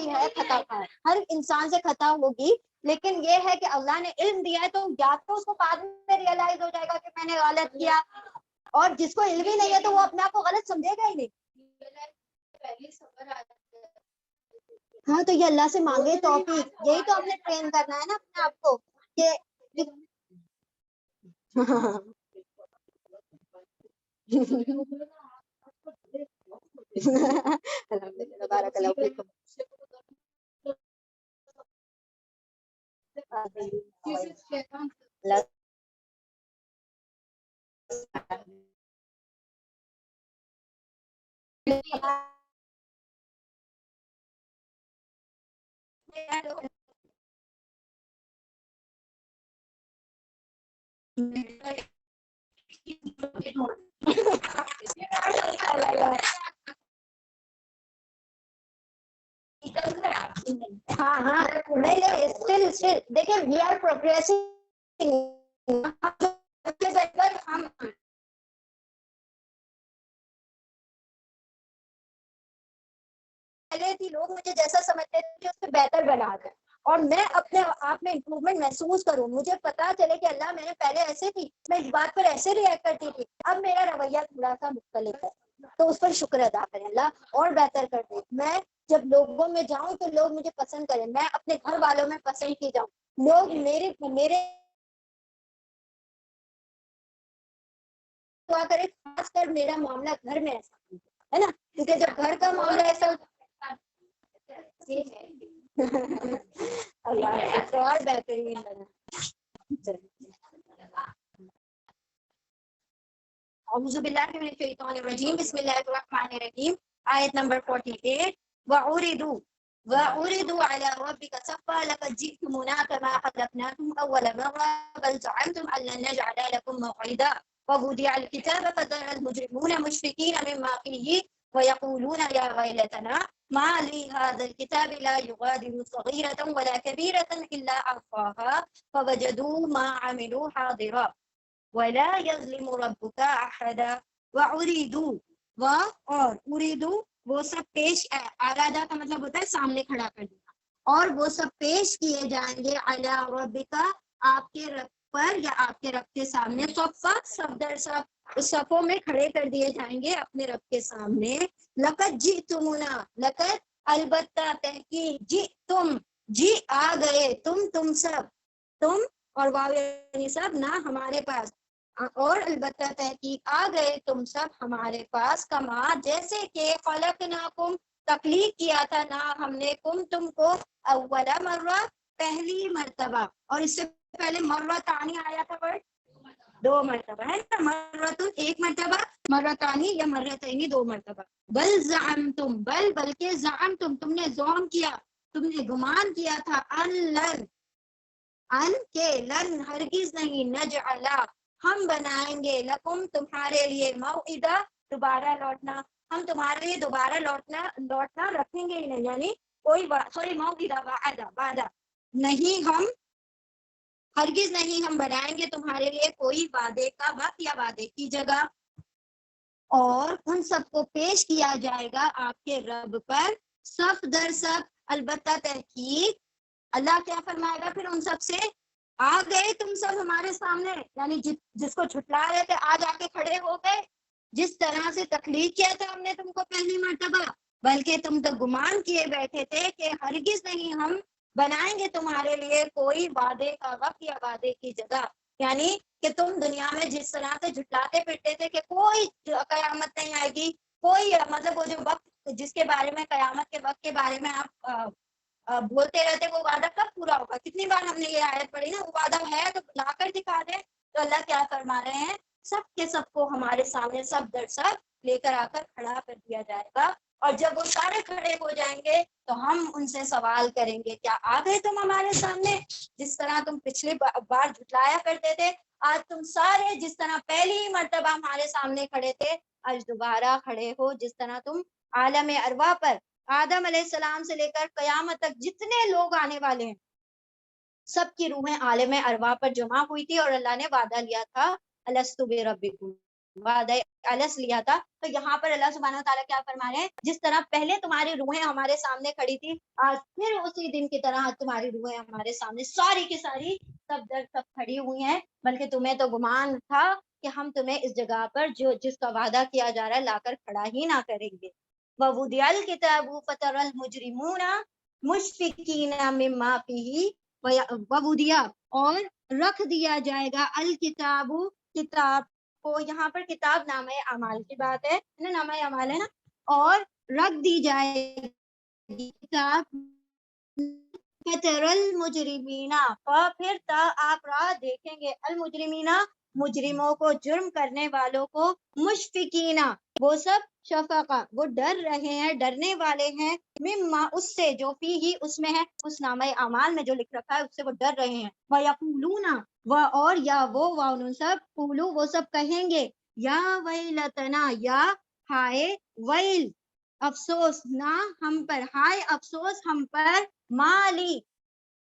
ہے خطا کار، ہر انسان سے خطا ہوگی، لیکن یہ ہے کہ اللہ نے علم دیا ہے تو یا تو اس کو بعد میں ریئلائز ہو جائے گا کہ میں نے غلط کیا، اور جس کو علم ہی نہیں ہے تو وہ اپنے آپ کو غلط سمجھے گا ہی نہیں۔ ہاں، تو یہ اللہ سے مانگے توفیق، یہی تو ہم نے ٹرین کرنا ہے نا اپنے آپ کو کہ الحمدللہ بارک اللہ فیکم۔ ہاں ہاں، نہیں اسٹل دیکھیں وی آر پروگریسنگ، ہم پہلے تھی لوگ مجھے جیسا سمجھتے تھے اس سے بہتر بنا دیں، اور میں اپنے آپ میں امپروومنٹ محسوس کروں، مجھے پتا چلے کہ اللہ میں نے پہلے ایسے تھی، میں اس بات پر ایسے ریئیکٹ کرتی تھی، اب میرا رویہ تھوڑا سا مختلف ہے، تو اس پر شکر ادا کریں، اللہ اور بہتر کر دے، میں جب لوگوں میں جاؤں تو لوگ مجھے پسند کریں، میں اپنے گھر والوں میں پسند کی جاؤں، لوگ میرے دعا کرے، خاص کر میرا معاملہ گھر میں ایسا ہے نا، کیونکہ جب گھر کا معاملہ ایسا اللہ اور بہترین بنا۔ اعوذ باللہ من الشیطان الرجیم، بسم اللہ الرحمن الرحیم، آیت نمبر 48، وَعُرِضُوا عَلَى رَبِّكَ صَفًّا لَقَدْ جِئْتُمُونَا كَمَا خَلَقْنَاكُمْ أَوَّلَ مَرَّةٍ بَلْ زَعَمْتُمْ أَن لَّن نَّجْعَلَ لَكُم مَّوْعِدًا وَوُضِعَ الْكِتَابُ فَتَرَى الْمُجْرِمِينَ مُشْفِقِينَ مِمَّا فِيهِ وَيَقُولُونَ يَا وَيْلَتَنَا مَا لِهَٰذَا الْكِتَابِ لَا يُغَادِرُ صَغِيرَةً وَلَا كَبِيرَةً إِلَّا أَحْصَاهَا فَوَجَدُوا مَا عَمِلُوا حَاضِرًا وَلَا يَظْلِمُ رَبُّكَ أَحَدًا وَأُرِيدُوا اور اُریدو وہ سب پیش، ارادہ کا مطلب ہوتا ہے سامنے کھڑا کر دینا، اور وہ سب پیش کیے جائیں گے علی ربک، آپ کے رب پر یا آپ کے رب کے سامنے، صف در صف، اس صفوں میں کھڑے کر دیے جائیں گے اپنے رب کے سامنے۔ لقد جئتمونا، لقد البتہ، تحقیق، جئتم، جی آ گئے، تم سب، تم اور واو یعنی سب، نہ ہمارے پاس، اور البتہ تحقیق آ گئے تم سب ہمارے پاس، کما جیسے کہ خلقناکم، تخلیق کیا تھا نہ ہم نے تم کو، اول مرہ، پہلی مرتبہ، اور اس سے پہلے مرہ تانی آیا تھا ورڈ، دو مرتبہ ہے نا، مرتن ایک مرتبہ، مرتانی یا مرتینی دو مرتبہ۔ بل زعمتم، بلکہ زعمتم، تم نے زعم کیا، تم نے گمان کیا تھا، ان کے، لن ہرگز نہیں، نجعلا، ہم بنائیں گے، لکم تمہارے لیے، موعدہ، دوبارہ لوٹنا، ہم تمہارے لیے دوبارہ لوٹنا رکھیں گے ہی نہیں، یعنی کوئی سوری موعدہ، وعدہ نہیں، ہم ہرگز نہیں ہم بنائیں گے تمہارے لیے کوئی وعدے کا وقت یا وعدے کی جگہ، اور ان سب کو پیش کیا جائے گا آپ کے رب پر صف در صف، البتہ تحقیق اللہ کیا فرمائے گا پھر ان سب سے، آ گئے تم سب ہمارے سامنے، یعنی جس کو جھٹلا رہے تھے آج آ کے کھڑے ہو گئے، جس طرح سے تخلیق کیا تھا ہم نے تم کو پہلی مرتبہ، بلکہ تم تو گمان کیے بیٹھے تھے کہ ہرگز نہیں ہم بنائیں گے تمہارے لیے کوئی وعدے کا وقت یا وعدے کی جگہ، یعنی کہ تم دنیا میں جس طرح سے جھٹلاتے پھرتے تھے کہ کوئی قیامت نہیں آئے گی، کوئی مطلب وہ جو وقت جس کے بارے میں، قیامت کے وقت کے بارے میں آپ بولتے رہتے، وہ وعدہ کب پورا ہوگا، کتنی بار ہم نے یہ آیت پڑھی نا، وہ وعدہ ہے تو لا کر دکھا دے، تو اللہ کیا فرما رہے ہیں، سب کے سب کو ہمارے سامنے سب در سب لے کر آ کر کھڑا کر دیا جائے گا، اور جب وہ سارے کھڑے ہو جائیں گے تو ہم ان سے سوال کریں گے، کیا آ گئے تم ہمارے سامنے، جس طرح تم پچھلی بار جھٹلایا کرتے تھے، آج تم سارے جس طرح پہلی مرتبہ ہمارے سامنے کھڑے تھے، آج دوبارہ کھڑے ہو، جس طرح تم عالم ارواح پر آدم علیہ السلام سے لے کر قیامت تک جتنے لوگ آنے والے ہیں، سب کی روحیں عالم ارواح پر جمع ہوئی تھی، اور اللہ نے وعدہ لیا تھا، الست بربکم، وعدہ الست لیا تھا، تو یہاں پر اللہ سبحانہ وتعالیٰ کیا فرما رہے ہیں، جس طرح پہلے تمہاری روحیں ہمارے سامنے کھڑی تھی، آج پھر اسی دن کی طرح تمہاری روحیں ہمارے سامنے ساری کی ساری سب در سب کھڑی ہوئی ہیں، بلکہ تمہیں تو گمان تھا کہ ہم تمہیں اس جگہ پر جس کا وعدہ کیا جا رہا ہے لا کر کھڑا ہی نہ کریں گے۔ وَوُضِعَ الْكِتَابُ فَتَرَى الْمُجْرِمُونَ مُشْفِقِينَ مِمَّا فِيهِ وَوُضِعَ، اور رکھ دیا جائے گا، الکتاب، کتاب کو، یہاں پر کتاب نامہ اعمال کی بات ہے نا، نامہ اعمال ہے نا، اور رکھ دی جائے گی کتاب، فَتَرَى الْمُجْرِمِينَ، پھر آپ راہ دیکھیں گے، المجرمین، مجرموں کو، جرم کرنے والوں کو، مشفقین، وہ سب، شفقہ، وہ ڈر رہے ہیں، ڈرنے والے ہیں، مما، اس سے جو فی ہی اس میں ہے، اس نامہ اعمال میں جو لکھ رکھا ہے اس سے وہ ڈر رہے ہیں، وَيَقُولُونَ، اور یا وہ سب، قولو، وہ سب کہیں گے، یا ویلتنا، یا ہائے ویل، افسوس، نہ ہم پر، ہائے افسوس ہم پر، مالی،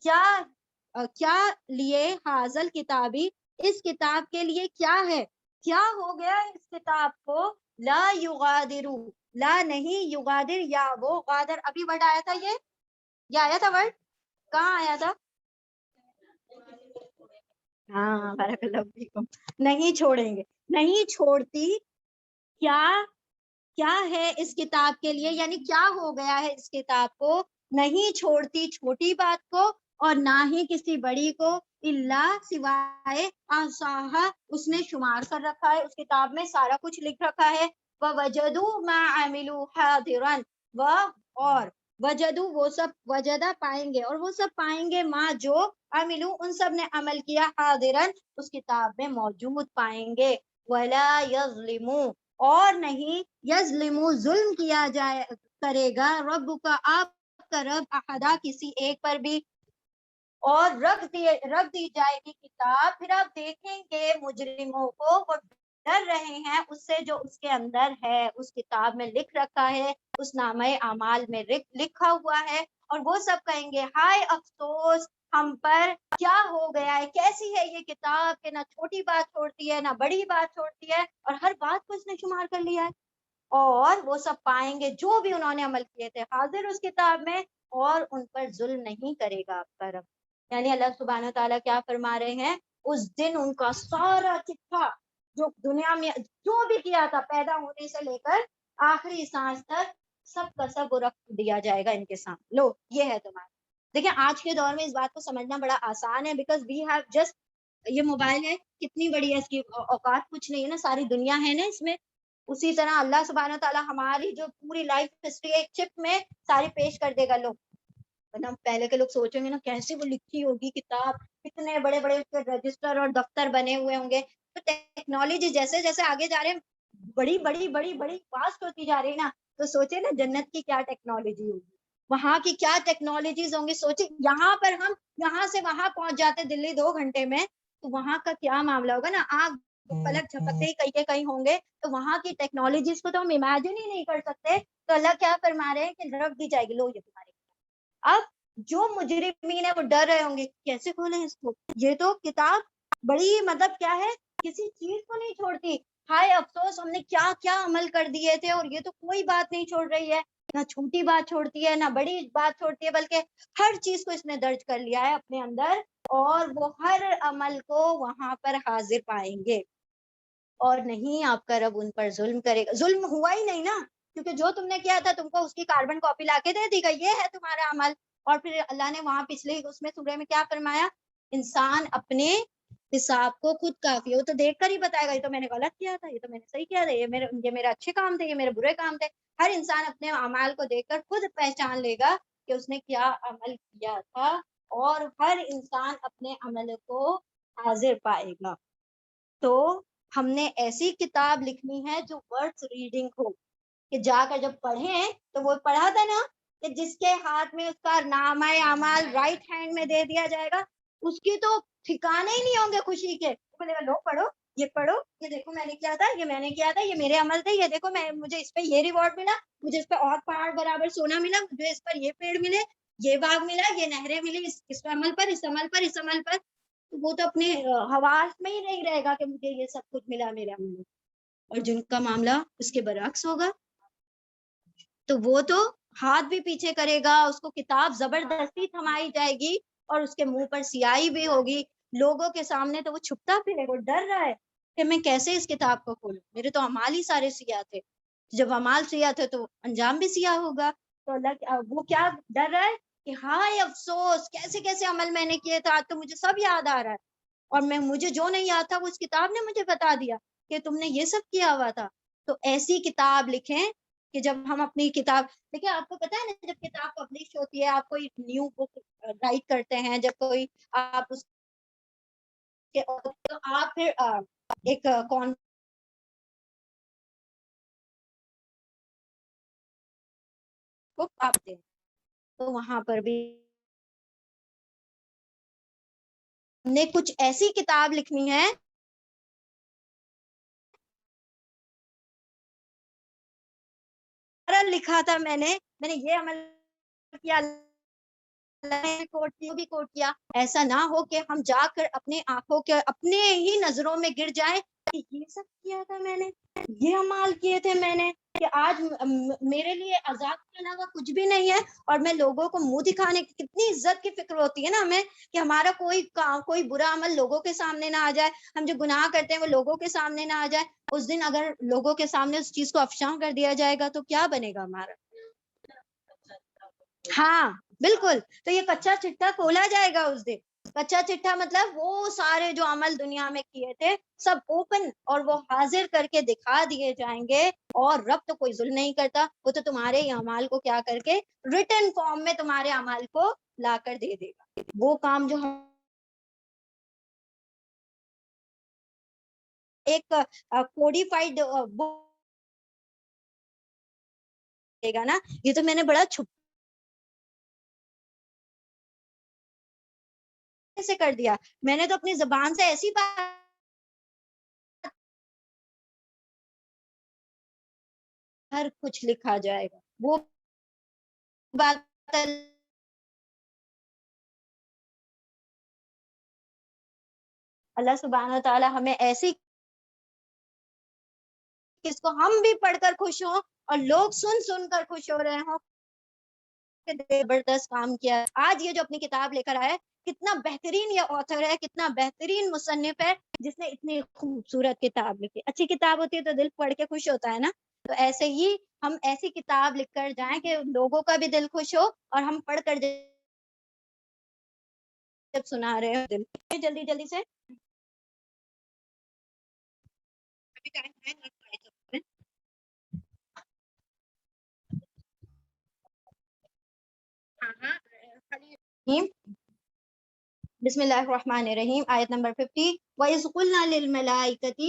کیا لیے، حاضل کتابی، اس کتاب کے لیے کیا ہے، کیا ہو گیا اس کتاب کو، لا یغادرو، لا نہیں، یغادر، یا وہ غادر، ابھی ورڈ آیا تھا، یہ آیا تھا ورڈ، کہاں آیا تھا، ہاں بارک اللہ فیکم، نہیں چھوڑیں گے، نہیں چھوڑتی، کیا کیا ہے اس کتاب کے لیے، یعنی کیا ہو گیا ہے اس کتاب کو، نہیں چھوڑتی چھوٹی بات کو اور نہ ہی کسی بڑی کو، اللہ سوائے آساہا، اس نے شمار کر رکھا ہے، اس کتاب میں سارا کچھ لکھ رکھا ہے، وَوَجَدُوا مَا عَمِلُوا حَاضِرًا، اور وجدو وہ سب، وجدہ پائیں گے، اور وہ سب پائیں گے ماں جو عملو ان سب نے عمل کیا، حاضرن اس کتاب میں موجود پائیں گے، ولا یظلمو اور نہیں، یظلمو ظلم کیا جائے کرے گا، رب کا آپ کا رب، احدا کسی ایک پر بھی، اور رکھ دی جائے گی کتاب، پھر آپ دیکھیں گے مجرموں کو وہ ڈر رہے ہیں اس سے جو اس کے اندر ہے، اس کتاب میں لکھ رکھا ہے، اس نامہ اعمال میں لکھا ہوا ہے، اور وہ سب کہیں گے ہائے افسوس ہم پر، کیا ہو گیا ہے، کیسی ہے یہ کتاب کہ نہ چھوٹی بات چھوڑتی ہے نہ بڑی بات چھوڑتی ہے، اور ہر بات کو اس نے شمار کر لیا ہے، اور وہ سب پائیں گے جو بھی انہوں نے عمل کیے تھے حاضر اس کتاب میں، اور ان پر ظلم نہیں کرے گا آپ کا رب۔ یعنی اللہ سبحانہ تعالیٰ کیا فرما رہے ہیں، اس دن ان کا سارا چٹھا جو دنیا میں جو بھی کیا تھا پیدا ہونے سے لے کر آخری سانس تک، سب کا سب وہ رکھ دیا جائے گا ان کے سامنے، لو یہ ہے تمہارا۔ دیکھیں آج کے دور میں اس بات کو سمجھنا بڑا آسان ہے، بیکاز وی ہیو جسٹ، یہ موبائل ہے کتنی بڑی ہے، اس کی اوقات کچھ نہیں ہے نا، ساری دنیا ہے نا اس میں، اسی طرح اللہ سبحانہ تعالیٰ ہماری جو پوری لائف ہسٹری ایک چپ میں ساری پیش کر دے گا، لوگ پہلے کے لوگ سوچیں گے نا کیسے وہ لکھی ہوگی کتاب، کتنے بڑے بڑے رجسٹر اور دفتر بنے ہوئے ہوں گے، تو ٹیکنالوجی جیسے جیسے آگے جا رہے ہیں بڑی بڑی بڑی بڑی فاسٹ ہوتی جا رہی ہے نا، تو سوچے نا جنت کی کیا ٹیکنالوجی ہوگی، وہاں کی کیا ٹیکنالوجیز ہوں گی، سوچے یہاں پر ہم یہاں سے وہاں پہنچ جاتے دلی 2 گھنٹے میں، تو وہاں کا کیا معاملہ ہوگا نا، آگ پلک جھپکتے ہی کہیں کے کہیں ہوں گے، تو وہاں کی ٹیکنالوجیز کو تو ہم امیجن ہی نہیں کر سکتے، تو اللہ کیا فرما رہے ہیں کہ رکھ دی جائے گی، لو یہ تمہارے، اب جو مجرمین ہیں وہ ڈر رہے ہوں گے کیسے کھولیں اس کو، یہ تو کتاب بڑی مطلب کیا ہے، کسی چیز کو نہیں چھوڑتی، ہائے افسوس ہم نے کیا کیا عمل کر دیے تھے، اور یہ تو کوئی بات نہیں چھوڑ رہی ہے، نہ چھوٹی بات چھوڑتی ہے نہ بڑی بات چھوڑتی ہے، بلکہ ہر چیز کو اس نے درج کر لیا ہے اپنے اندر، اور وہ ہر عمل کو وہاں پر حاضر پائیں گے، اور نہیں آپ کا رب ان پر ظلم کرے گا، ظلم ہوا ہی نہیں نا، کیونکہ جو تم نے کیا تھا تم کو اس کی کاربن کاپی لا کے دے دی گئی، یہ ہے تمہارا عمل، اور پھر اللہ نے وہاں پچھلے اس میں سورہ میں کیا فرمایا، انسان اپنے حساب کو خود کافی ہے، وہ تو دیکھ کر ہی بتائے گا یہ تو میں نے غلط کیا تھا، یہ تو میں نے صحیح کیا تھا، یہ میرے اچھے کام تھے، یہ میرے برے کام تھے، ہر انسان اپنے اعمال کو دیکھ کر خود پہچان لے گا کہ اس نے کیا عمل کیا تھا، اور ہر انسان اپنے عمل کو حاضر پائے گا۔ تو ہم نے ایسی کتاب لکھنی ہے جو ورتھ ریڈنگ ہو، کہ جا کر جب پڑھیں تو وہ پڑھا تھا نا کہ جس کے ہاتھ میں اس کا نامہ اعمال رائٹ ہینڈ میں دے دیا جائے گا، اس کی تو ٹھکانے ہی نہیں ہوں گے خوشی کے، بولے گا لو پڑھو، یہ دیکھو میں نے کیا تھا، یہ میں نے کیا تھا، یہ میرے عمل تھے، یہ دیکھو مجھے اس پہ یہ ریوارڈ ملا، مجھے اس پہ اور پہاڑ برابر سونا ملا، مجھے اس پر یہ پیڑ ملے، یہ باغ ملا، یہ نہریں ملی، اس عمل پر، اس عمل پر، اس عمل پر، وہ تو اپنے حواس میں ہی نہیں رہے گا کہ مجھے یہ سب کچھ ملا میرے عمل میں، اور جن کا معاملہ اس کے برعکس ہوگا تو وہ تو ہاتھ بھی پیچھے کرے گا، اس کو کتاب زبردستی تھمائی جائے گی، اور اس کے منہ پر سیاہی بھی ہوگی، لوگوں کے سامنے تو وہ چھپتا پھرے، وہ ڈر رہا ہے کہ میں کیسے اس کتاب کو کھولوں، میرے تو اعمال ہی سارے سیاہ تھے، جب اعمال سیاہ تھے تو انجام بھی سیاہ ہوگا، تو اللہ وہ کیا ڈر رہا ہے کہ ہائے افسوس کیسے کیسے عمل میں نے کیے تھے، آج تو مجھے سب یاد آ رہا ہے، اور مجھے جو نہیں یاد تھا وہ اس کتاب نے مجھے بتا دیا کہ تم نے یہ سب کیا ہوا تھا۔ تو ایسی کتاب لکھیں کہ جب ہم اپنی کتاب، دیکھیں آپ کو پتا ہے نا جب کتاب پبلش ہوتی ہے، آپ کوئی نیو بک رائٹ کرتے ہیں، جب کوئی آپ اس کے تو آپ پھر ایک کون بک آپ دیں، تو وہاں پر بھی ہم نے کچھ ایسی کتاب لکھنی ہے لکھا تھا میں نے یہ عمل کیا بھی کوٹ کیا. ایسا نہ ہو کہ ہم جا کر اپنے آنکھوں کے اپنے ہی نظروں میں گر جائیں کہ یہ سب کیا تھا میں نے, یہ اعمال کیے تھے میں نے, کہ آج میرے لیے عذاب کے علاوہ کچھ بھی نہیں ہے, اور میں لوگوں کو منہ دکھانے کی, کتنی عزت کی فکر ہوتی ہے نا ہمیں کہ ہمارا کوئی برا عمل لوگوں کے سامنے نہ آ جائے, ہم جو گناہ کرتے ہیں وہ لوگوں کے سامنے نہ آ جائے. اس دن اگر لوگوں کے سامنے اس چیز کو افشاں کر دیا جائے گا تو کیا بنے گا ہمارا؟ ہاں بالکل, تو یہ کچا چٹا کھولا جائے گا اس دن. کچا چٹا مطلب وہ سارے جو عمل دنیا میں کیے تھے سب اوپن اور وہ حاضر کر کے دکھا دیے جائیں گے. اور رب تو کوئی ظلم نہیں کرتا, وہ تو تمہارے ہی اعمال کو کیا کر کے ریٹن فارم میں تمہارے اعمال کو لا کر دے دے گا. وہ کام جو ہم ایک کوڈیفائڈ گا نا, یہ تو میں نے بڑا چھپ سے کر دیا, میں نے تو اپنی زبان سے ایسی بات ہر کچھ لکھا جائے گا. وہ بات اللہ سبحانہ وتعالی ہمیں ایسی اس کو ہم بھی پڑھ کر خوش ہوں اور لوگ سن کر خوش ہو رہے ہوں کہ زبردست کام کیا. آج یہ جو اپنی کتاب لے کر آئے, کتنا بہترین یہ آتھر ہے, کتنا بہترین مصنف ہے جس نے اتنی خوبصورت کتاب لکھی. اچھی کتاب ہوتی ہے تو دل پڑھ کے خوش ہوتا ہے نا, تو ایسے ہی ہم ایسی کتاب لکھ کر جائیں کہ لوگوں کا بھی دل خوش ہو, اور ہم پڑھ کر جب سنا رہے ہیں دل جلدی جلدی سے. بسم اللہ الرحمن الرحیم, آیت نمبر 50. وَإِذْ قُلْنَا لِلْمَلَائِكَةِ,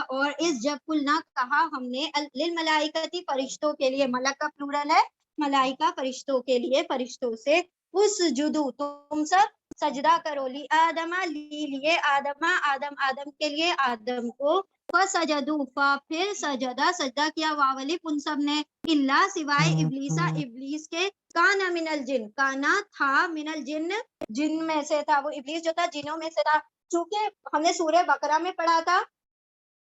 اور اس جب قلنا کہا ہم نے, للملائکتی فرشتوں کے لیے, ملک کا پلورل ہے, ملائکہ فرشتوں کے لیے, فرشتوں سے, اسجدو تم سب سجدہ کرو, لی آدم لیے آدم کے لیے, آدم کو, فسجدو پھر سجدہ کیا, واولف ان سب نے, الا سوائے ابلیسا ابلیس کے, کانا من الجن, کانا تھا, من الجن جن میں سے تھا, وہ ابلیس جو تھا جنوں میں سے تھا. چونکہ ہم نے سورہ بقرہ میں پڑھا تھا,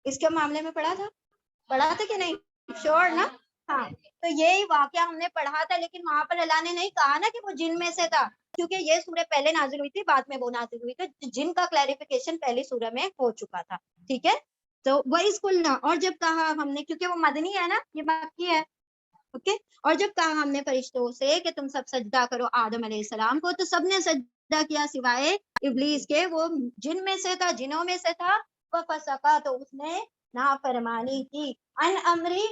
اس کے معاملے میں پڑھا تھا کہ نہیں؟ شور نا, ہاں, تو یہی واقعہ ہم نے پڑھا تھا, لیکن وہاں پر اللہ نے نہیں کہا نا کہ وہ جن میں سے تھا, کیونکہ یہ سورہ پہلے نازل ہوئی تھی, بعد میں وہ نازل ہوئی تھی. جن کا کلیریفیکیشن پہلی سورہ میں ہو چکا تھا, ٹھیک ہے. تو وَإِذْ قُلْنَا, اور جب کہا ہم نے, کیونکہ وہ مدنی ہے نا, یہ مکی ہے, اوکے, اور جب کہا ہم نے فرشتوں سے کہ تم سب سجدہ کرو آدم علیہ السلام کو, تو سب نے سجدہ کیا سوائے ابلیس کے, وہ جن میں سے تھا, جنوں میں سے تھا. فَفَسَقَا, تو اس نے نافرمانی کی, ان امری,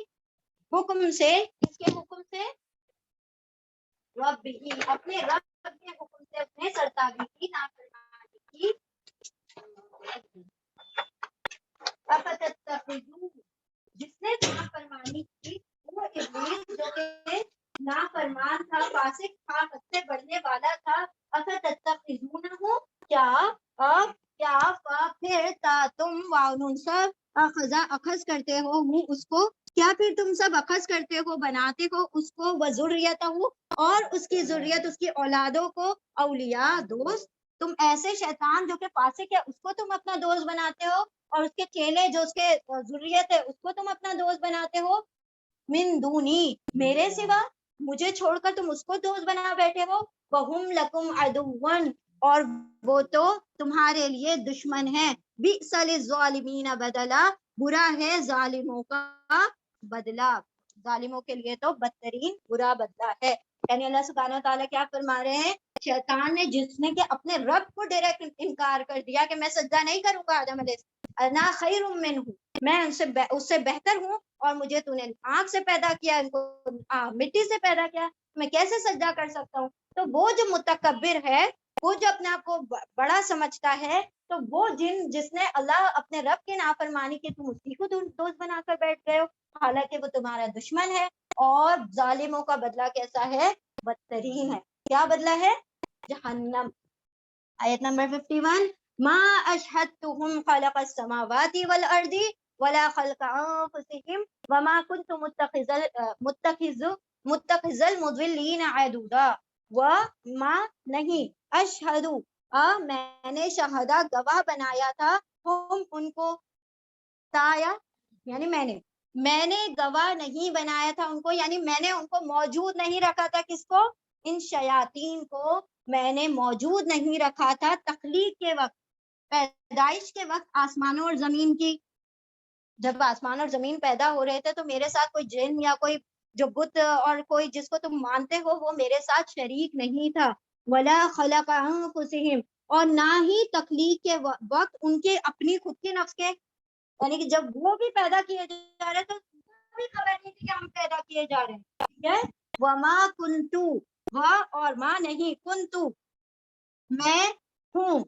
حکم سے, کس کے حکم سے؟ رب ہی, اپنے رب کے حکم سے اس نے سرتابی کی, نافرمانی کی. جس نے نافرمانی کی, وہ ابلیس جو کہ نافرمان تھا, فاسق تھا, حد سے بڑھنے والا تھا. افتتخذونہ, کیا پھر تم واؤن سب اخذ کرتے ہو اس کو, کیا پھر تم سب اخذ کرتے ہو, بناتے ہو اس کو, وذریتہ, اور اس کی ذریت, اس کی اولادوں کو, اولیاء, دوست. تم ایسے شیطان جو کہ فاسق ہے اس کو تم اپنا دوست بناتے ہو, اور اس کے چیلے جو اس کے ذریت ہے اس کو تم اپنا دوست بناتے ہو. من دونی, میرے سوا, مجھے چھوڑ کر تم اس کو دوست بنا بیٹھے ہو. وَهُمْ لَكُمْ عَدُوٌّ, اور وہ تو تمہارے لیے دشمن ہے. بِئْسَ لِلظَّالِمِينَ بَدَلًا, برا ہے ظالموں کا بدلہ, ظالموں کے لیے تو بدترین برا بدلہ ہے. یعنی اللہ سبحانہ وتعالیٰ کیا فرما رہے ہیں, شیطان نے, جس نے کہ اپنے رب کو ڈائریکٹ انکار کر دیا کہ میں سجدہ نہیں کروں گا آدم علیہ السلام, انا خیر منہ, میں اس سے بہتر ہوں, اور مجھے تو نے آنکھ سے پیدا کیا, ان کو مٹی سے پیدا کیا, میں کیسے سجدہ کر سکتا ہوں. تو وہ جو متکبر ہے, وہ جو اپنے آپ کو بڑا سمجھتا ہے, تو وہ جس نے اللہ اپنے رب کے نافرمانی کے تم اسی کو دوست بنا کر بیٹھ گئے ہو, حالانکہ وہ تمہارا دشمن ہے. اور ظالموں کا بدلہ کیسا ہے؟ بدترین ہے. کیا بدلہ ہے؟ جہنم. آیت نمبر 51. ما اشہدتہم خلق السماوات والارض ولا خلق انفسہم وما كنت متخذ المضلین عضدا. وما نہیں اشہدو میں نے شہدا گواہ بنایا تھا ہم ان کو تایا یعنی میں نے گواہ نہیں بنایا تھا ان کو یعنی میں نے ان کو موجود نہیں رکھا تھا کس کو ان شیاطین کو میں نے موجود نہیں رکھا تھا تخلیق کے وقت پیدائش کے وقت آسمانوں اور زمین کی جب آسمان اور زمین پیدا ہو رہے تھے تو میرے ساتھ کوئی جن یا کوئی جو بت اور کوئی جس کو تم مانتے ہو وہ میرے ساتھ شریک نہیں تھا ولا خلق انفسہم اور نہ ہی تخلیق کے وقت ان کے اپنی خود کے نفس کے یعنی کہ جب وہ بھی پیدا کیے جا رہے تو بھی خبر نہیں تھی کہ ہم پیدا کیے جا رہے ہیں ٹھیک ہے وما کنتو وہ اور ماں نہیں کنتو میں ہوں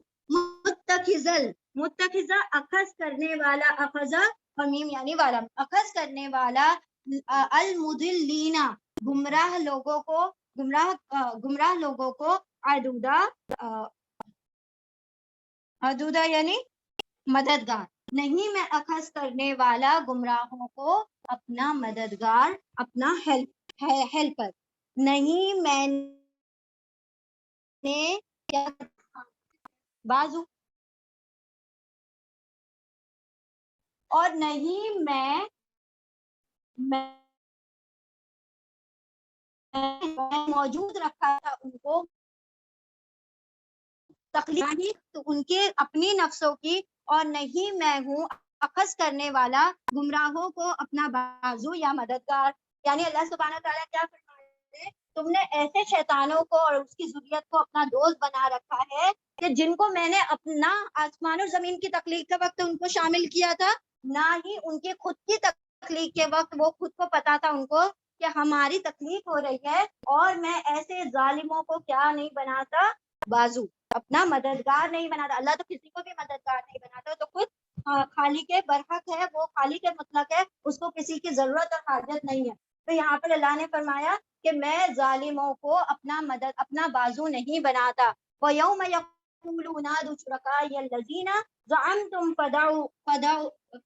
متخذہ اخذ کرنے والا اخذہ اور میم یعنی والا اخذ کرنے والا المضلین گمراہ لوگوں کو عدودہ یعنی مددگار نہیں میں اخذ کرنے والا گمراہوں کو اپنا مددگار اپنا ہیلپر نہیں میں نے کیا بازو اور نہیں میں موجود رکھا تھا ان کو تخلیق تو ان کے اپنی نفسوں کی اور نہیں میں ہوں اخذ کرنے والا گمراہوں کو اپنا بازو یا مددگار یعنی اللہ سبحانہ تعالیٰ کیا فرماتے ہیں تم نے ایسے شیطانوں کو اور اس کی ذریت کو اپنا دوست بنا رکھا ہے کہ جن کو میں نے اپنا آسمان اور زمین کی تخلیق کے وقت ان کو شامل کیا تھا نہ ہی ان کی خود کی تخلیق کے وقت وہ خود کو پتا تھا ان کو کہ ہماری تخلیق ہو رہی ہے اور میں ایسے ظالموں کو کیا نہیں بناتا بازو اپنا مددگار نہیں بناتا اللہ تو کسی کو بھی مددگار نہیں بناتا تو خود خالق برحق ہے وہ خالق مطلق ہے اس کو کسی کی ضرورت اور حاجت نہیں ہے تو یہاں پر اللہ نے فرمایا کہ میں ظالموں کو اپنا بازو نہیں بناتا وَيَوْمَ يَقُولُ نَادُوا شُرَكَائِيَ الَّذِينَ زَعَمْتُمْ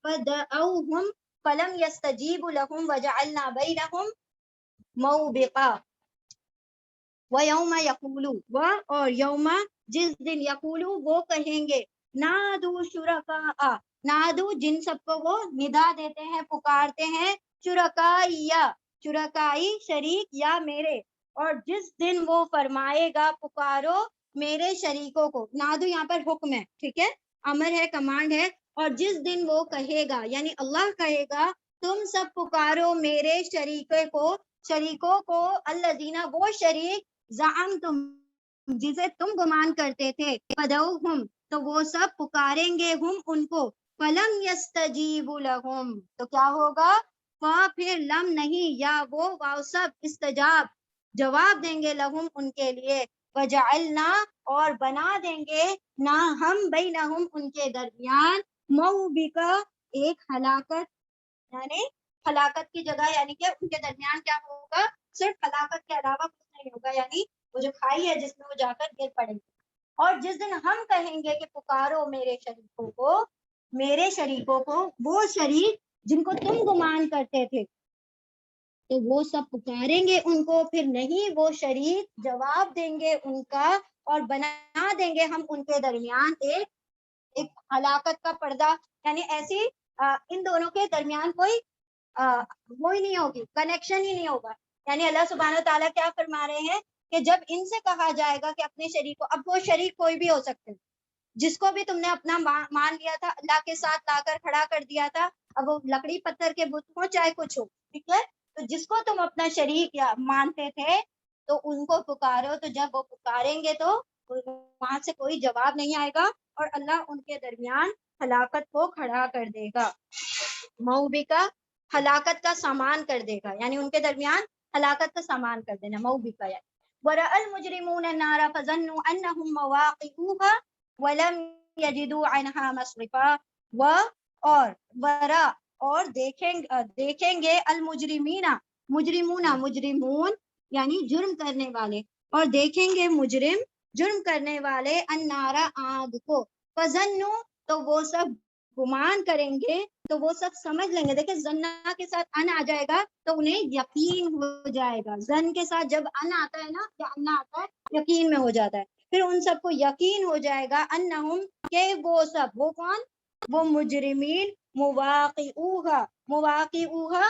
فَدَعَوْهُمْ فَلَمْ يَسْتَجِيبُوا لَهُمْ وَجَعَلْنَا بَيْنَهُمْ مَوْبِقًا وَيَوْمَ يَقُولُ اور یوم جس دن یقولو وہ کہیں گے نادو شرکاء نادو جن سب کو وہ ندا دیتے ہیں پکارتے ہیں شرکائی شریک یا میرے اور جس دن وہ فرمائے گا پکارو میرے شریکوں کو نادو یہاں پر حکم ہے ٹھیک ہے امر ہے کمانڈ ہے اور جس دن وہ کہے گا یعنی اللہ کہے گا تم سب پکارو میرے شریکوں کو الذین وہ شریک زعمتم جسے تم گمان کرتے تھے فدعوہم تو وہ سب پکاریں گے ہم ان کو فلم یستجیبوا لہم تو کیا ہوگا پھر لم نہیں یا وہ واو سب استجاب جواب دیں گے لہم ان کے لیے وجعلنا اور بنا دیں گے نہ ہم بینہم ان کے درمیان موبقا ایک ہلاکت یعنی ہلاکت کی جگہ یعنی کہ ان کے درمیان کیا ہوگا صرف ہلاکت کے علاوہ کچھ نہیں ہوگا یعنی وہ جو کھائی ہے جس میں وہ جا کر گر پڑیں گے اور جس دن ہم کہیں گے کہ پکارو میرے شریکوں کو وہ شریک جن کو تم گمان کرتے تھے تو وہ سب پکاریں گے ان کو پھر نہیں وہ شریک جواب دیں گے ان کا اور بنا دیں گے ہم ان کے درمیان ایک ہلاکت کا پردہ یعنی ایسی ان دونوں کے درمیان کوئی وہی نہیں ہوگی کنیکشن ہی نہیں ہوگا یعنی اللہ سبحانہ تعالیٰ کیا فرما رہے ہیں کہ جب ان سے کہا جائے گا کہ اپنے شریک کو اب وہ شریک کوئی بھی ہو سکتے ہیں جس کو بھی تم نے اپنا مان لیا تھا اللہ کے ساتھ لا کر کھڑا کر دیا تھا اب وہ لکڑی پتھر کے بت ہو چاہے کچھ ہو ٹھیک ہے تو جس کو تم اپنا شریک یا مانتے تھے تو ان کو پکارو تو جب وہ پکاریں گے تو وہاں سے کوئی جواب نہیں آئے گا اور اللہ ان کے درمیان ہلاکت کو کھڑا کر دے گا موبقا ہلاکت کا سامان کر دے گا یعنی ان کے درمیان ہلاکت کا سامان کر دینا موبقا یعنی وَرَأَى الْمُجْرِمُونَ النَّارَ فَظَنُّوا أَنَّهُمْ مَوَاقِعُوهَا وَلَمْ يَجِدُوا عَنْهَا مَصْرِفًا اور دیکھیں گے مجرمون یعنی جرم کرنے والے اور دیکھیں گے مجرم جرم کرنے والے النَّارَ آگ کو فَظَنُّوا تو وہ سب گمان کریں گے تو وہ سب سمجھ لیں گے. دیکھیں زنا کے ساتھ ان آ جائے گا تو انہیں یقین ہو جائے گا. زن کے ساتھ جب ان آتا ہے نا یا ان آتا ہے یقین میں ہو جاتا ہے. پھر ان سب کو یقین ہو جائے گا انہم کہ وہ سب, وہ کون, وہ مجرمین, مواقعوہا, مواقعوہا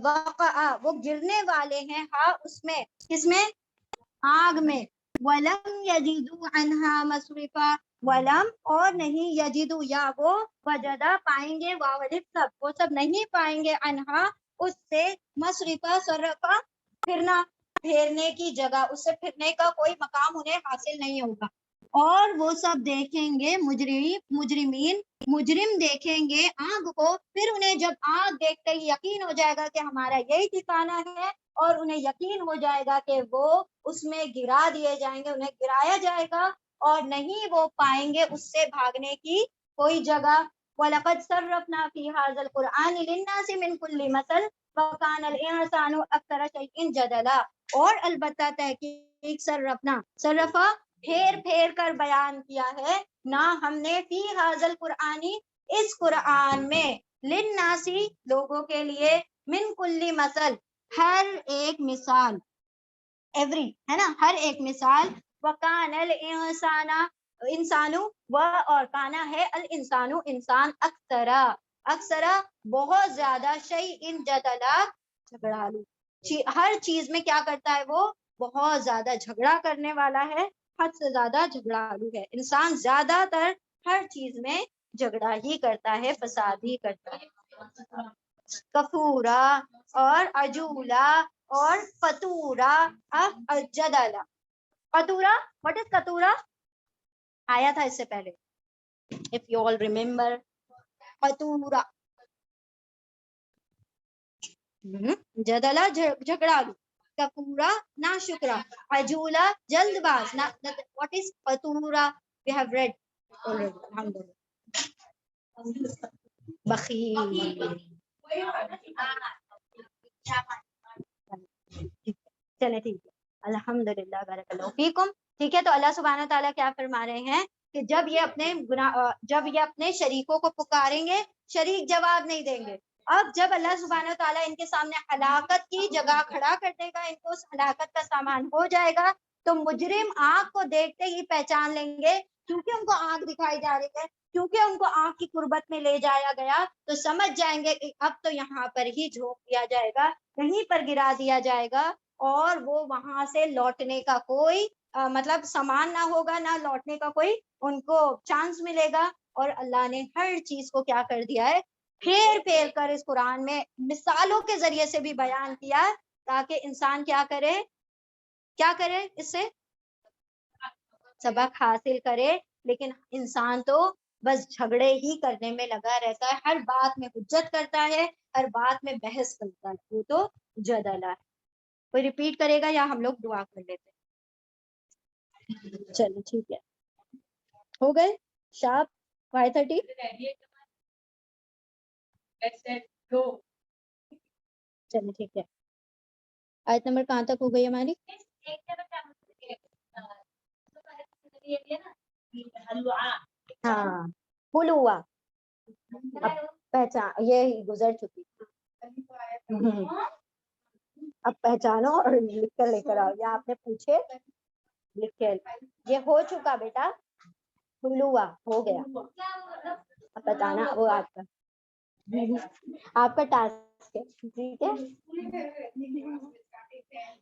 وقع, وہ گرنے والے ہیں, ہاں اس میں, کس میں, آگ میں. وَلَمْ يَجِدُوا عَنْهَا مَصْرِفًا, ولم اور نہیں, یجدو یا وہ, وجدہ پائیں گے, واولد سب, وہ سب نہیں پائیں گے, انہا اس سے, مصرفہ صرفہ پھرنا, پھیرنے کی جگہ, اس سے پھرنے کا کوئی مقام انہیں حاصل نہیں ہوگا. اور وہ سب دیکھیں گے مجرمین, مجرم دیکھیں گے آگ کو, پھر انہیں جب آگ دیکھتے ہی یقین ہو جائے گا کہ ہمارا یہی ٹھکانہ ہے, اور انہیں یقین ہو جائے گا کہ وہ اس میں گرا دیے جائیں گے, انہیں گرایا جائے گا, اور نہیں وہ پائیں گے اس سے بھاگنے کی کوئی جگہ. وَلَقَدْ صَرَّفْنَا فِي هَذَا الْقُرْآنِ لِلنَّاسِ مِنْ كُلِّ مَثَلٍ وَكَانَ الْإِنسَانُ أَكْثَرَ شَيْءٍ جَدَلًا, اور البتہ تحقیق صرفا پھیر پھیر کر بیان کیا ہے نہ ہم نے, فی هذا القرآن اس قرآن میں, للناسی لوگوں کے لیے, من کل مثل ہر ایک مثال, ایوری ہے نا, ہر ایک مثال, وکان الانسان انسانو, و اور کانا ہے, الانسانو انسان, اکثرا اکثرا بہت زیادہ, شیء جدلا جھگڑالو, ہر چیز میں کیا کرتا ہے وہ, بہت زیادہ جھگڑا کرنے والا ہے, حد سے زیادہ جھگڑالو ہے. انسان زیادہ تر ہر چیز میں جھگڑا ہی کرتا ہے, فساد ہی کرتا ہے. کفورا اور عجولا اور فتورا, جدلا. قطورا, what is قطورا, آیا تھا اس سے پہلے, if you all remember. قطورا جدلا جھگڑالو, کفورا نا شکرا, عجولا جلد باز. what is قطورا, we have read already, alhamdulillah. بخیل. چلے ٹھیک ہے, الحمدللہ, بارک اللہ فیکم. ٹھیک ہے, تو اللہ سبحانہ تعالیٰ کیا فرما رہے ہیں کہ جب یہ اپنے شریکوں کو پکاریں گے, شریک جواب نہیں دیں گے. اب جب اللہ سبحانہ تعالیٰ ان کے سامنے ہلاکت کی جگہ کھڑا کر دے گا, ان کو اس ہلاکت کا سامان ہو جائے گا, تو مجرم آگ کو دیکھتے ہی پہچان لیں گے, کیونکہ ان کو آگ دکھائی جا رہی ہے, کیونکہ ان کو آگ کی قربت میں لے جایا گیا, تو سمجھ جائیں گے کہ اب تو یہاں پر ہی جھونک دیا جائے گا, کہیں پر گرا دیا جائے گا, اور وہ وہاں سے لوٹنے کا کوئی مطلب سامان نہ ہوگا, نہ لوٹنے کا کوئی ان کو چانس ملے گا. اور اللہ نے ہر چیز کو کیا کر دیا ہے, پھیر پھیر کر اس قرآن میں مثالوں کے ذریعے سے بھی بیان کیا, تاکہ انسان کیا کرے, اس سے سبق حاصل کرے. لیکن انسان تو بس جھگڑے ہی کرنے میں لگا رہتا ہے, ہر بات میں حجت کرتا ہے, ہر بات میں بحث کرتا ہے, وہ تو جدلا ہے. کوئی ریپیٹ کرے گا یا ہم لوگ دعا کر لیتے ہیں؟ چلو ٹھیک ہے, ہو گئے شاپ 5:30. چلو ٹھیک ہے, آیت نمبر کہاں تک ہو گئی ہماری؟ ہاں, حلوا, اب پہچان, یہ گزر چکی, اب پہچانو اور لکھ کر لے کر آؤ, یا آپ نے پوچھے لکھ کے, یہ ہو چکا بیٹا, حلوا ہو گیا, اب بتانا, وہ آپ کا ٹاسک ہے, ٹھیک ہے.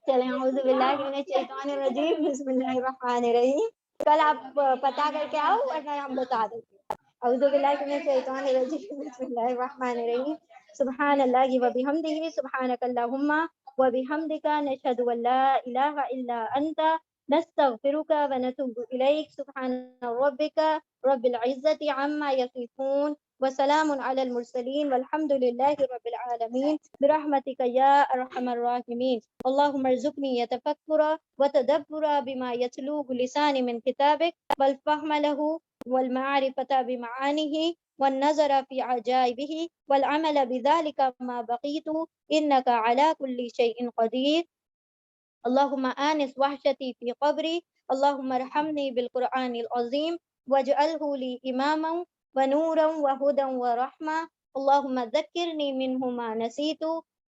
چلیں, اعوذ باللہ من الشیطان الرجیم, بسم اللہ الرحمن الرحیم. کل آپ پتا کر کے آؤ ورنہ ہم بتا دیتے. اعوذ باللہ من الشیطان الرجیم, بسم اللہ الرحمن الرحیم. سبحان اللہ و بحمدہ, سبحانک اللہم و بحمدک, نشہد ان لا الہ الا انت, نستغفرک و نتوب الیک. سبحان ربک رب العزت عما یصفون, وسلام علی المرسلین, والحمد للہ رب العالمین, برحمتک یا ارحم الراحمین. اللہم ارزقنی یتفکر وتدبر بما یتلوه لسانی من کتابک, والفهم له, والمعرفة بمعانه, والنظر في عجائبه, والعمل بذلك ما بقيت, إنك على كل شيء قدير. اللهم آنس وحشتي في قبري, اللهم ارحمني بالقرآن العظيم, واجعله لي إماما ونورا وهدى ورحمة. اللهم ذكرني منه ما نسيت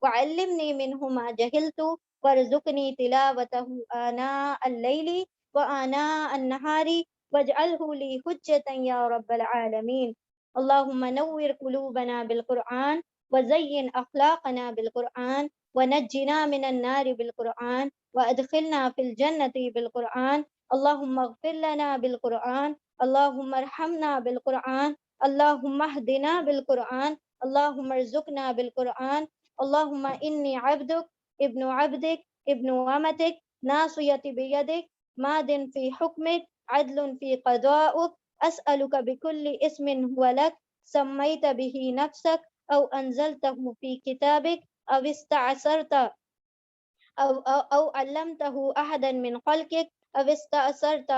وعلمني منه ما جهلت وارزقني تلاوته آناء الليل وآناء النهار واجعله لي حجة يا رب العالمين. اللهم نور قلوبنا بالقرآن وزين أخلاقنا بالقرآن ونجنا من النار بالقرآن وأدخلنا في الجنة بالقرآن. اللهم اغفر لنا بالقرآن، اللهم ارحمنا بالقرآن، اللهم اهدنا بالقرآن، اللهم ارزقنا بالقرآن. اللهم إني عبدك ابن عبدك ابن أمتك ناصيتي بيدك ماض في حكمك عدل في قضاؤك. أسألك بكل اسم هو لك سميت به نفسك أو أنزلته في كتابك أو استعصرت أو علمته أحدا من خلقك أو استأثرت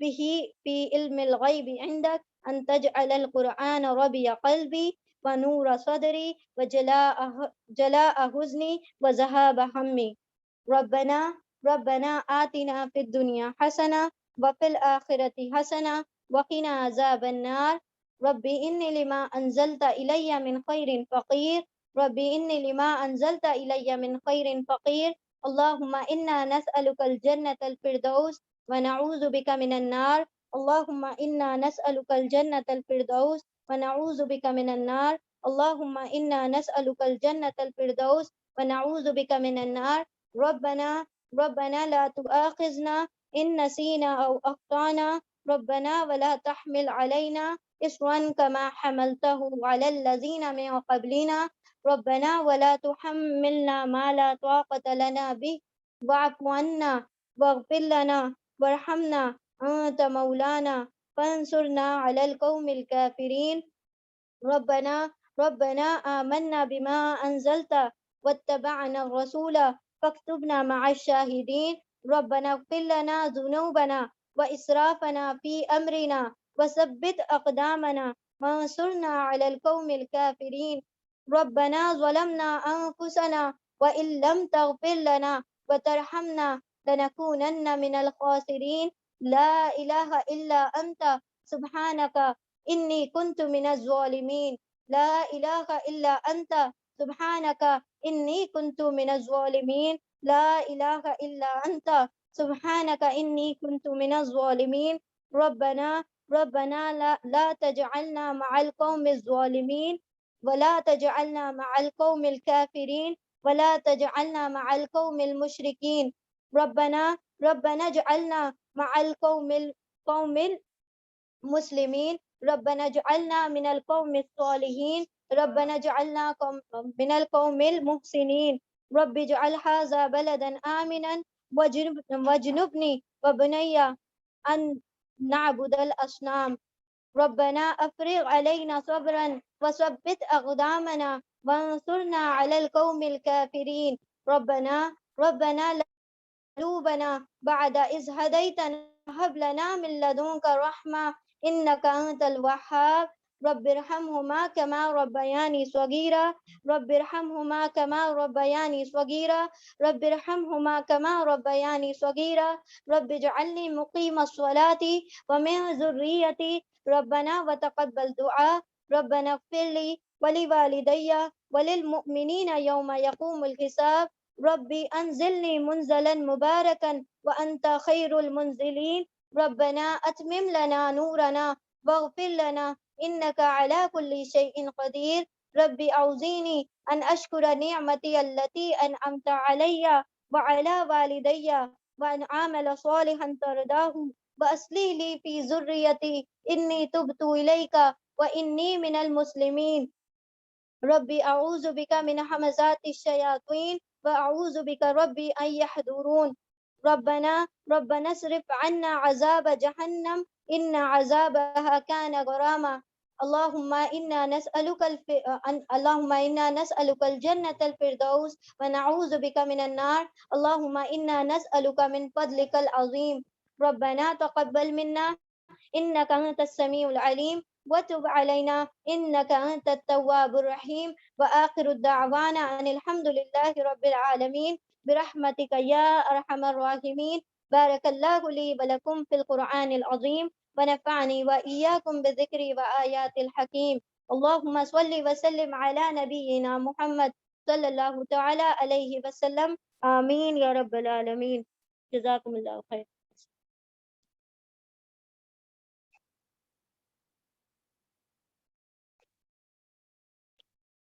به في علم الغيب عندك أن تجعل القرآن ربيع قلبي ونور صدري وجلاء حزني وذهاب همي. ربنا آتنا في الدنيا حسنة وفي الآخرة حسنة وقنا عذاب النار. ربي إني لما أنزلت إلي من خير فقير. ربي إني لما أنزلت إلي من خير فقير. اللهم إنا نسألك الجنة الفردوس ونعوذ بك من النار. اللهم إنا نسألك الجنة الفردوس ونعوذ بك من النار. اللهم إنا نسألك الجنة الفردوس ونعوذ بك من النار. ربنا لا تؤاخذنا إن نسينا أو أخطأنا. ربنا ولا تحمل علينا إصرا كما حملته على الذين من قبلنا. ربنا ولا تحملنا ما لا طاقة لنا به واعف عنا واغفر لنا وارحمنا أنت مولانا فانصرنا على القوم الكافرين. ربنا آمنا بما أنزلت واتبعنا الرسول فاكتبنا مع الشاهدين. ربنا اغفر لنا ذنوبنا وإسرافنا في أمرنا وثبت أقدامنا وانصرنا على القوم الكافرين. ربنا ظلمنا أنفسنا وإن لم تغفر لنا وترحمنا لنكونن من الخاسرين. لا إله إلا أنت سبحانك إني كنت من الظالمين. لا إله إلا أنت سبحانك إني كنت من الظالمين. لا إله إلا أنت سبحانك إني كنت من الظالمين. ربنا لا تجعلنا مع القوم الظالمين ولا تجعلنا مع القوم الكافرين ولا تجعلنا مع القوم المشركين. ربنا اجعلنا مع القوم المسلمين. ربنا اجعلنا من القوم الصالحين. ربنا اجعلنا من القوم المحسنين. رب اجعل هذا بلدا آمنا واجنبني وبني أن نعبد الأصنام. ربنا أفرغ علينا صبرا وثبت أقدامنا وانصرنا على القوم الكافرين. ربنا لا قلوبنا بعد إذ هديتنا هب لنا من لدنك رحمة إنك أنت الوهاب. رب ارحمهما كما ربياني صغيرا. رب ارحمهما كما ربياني صغيرا. رب ارحمهما كما ربياني صغيرا. رب اجعلني مقيم الصلاة ومن ذريتي ربنا وتقبل دعاء. ربنا اغفر لي ولوالدي وللمؤمنين يوم يقوم الحساب. ربي أنزلني منزلا مباركا وأنت خير المنزلين. ربنا أتمم لنا نورنا واغفر لنا إنك على كل شيء قدير. ربي أوزيني أن أشكر نعمتي التي أنعمت علي وعلى والدي وأن أعمل صالحا ترضاه وأصلح لي في ذريتي إني تبت إليك وإني من المسلمين. ربي أعوذ بك من همزات الشياطين وأعوذ بك ربي أن يحضرون. ربنا اصرف عنا عذاب جهنم إن عذابها كان غراما. اللهم إنا نسألك الجنة الفردوس ونعوذ بك من النار. اللهم إنا نسألك من فضلك العظيم. ربنا تقبل منا إنك أنت السميع العليم وتب علينا إنك أنت التواب الرحيم. وآخر الدعوانا أن الحمد لله رب العالمين برحمتك يا أرحم الراحمين. بارك الله لي ولكم في القرآن العظيم ونفعني وإياكم بذكري وآيات الحكيم. اللهم صل وسلم على نبينا محمد صلی اللہ تعالی علیہ وسلم. آمین یا رب العالمین. جزاکم اللہ خیر.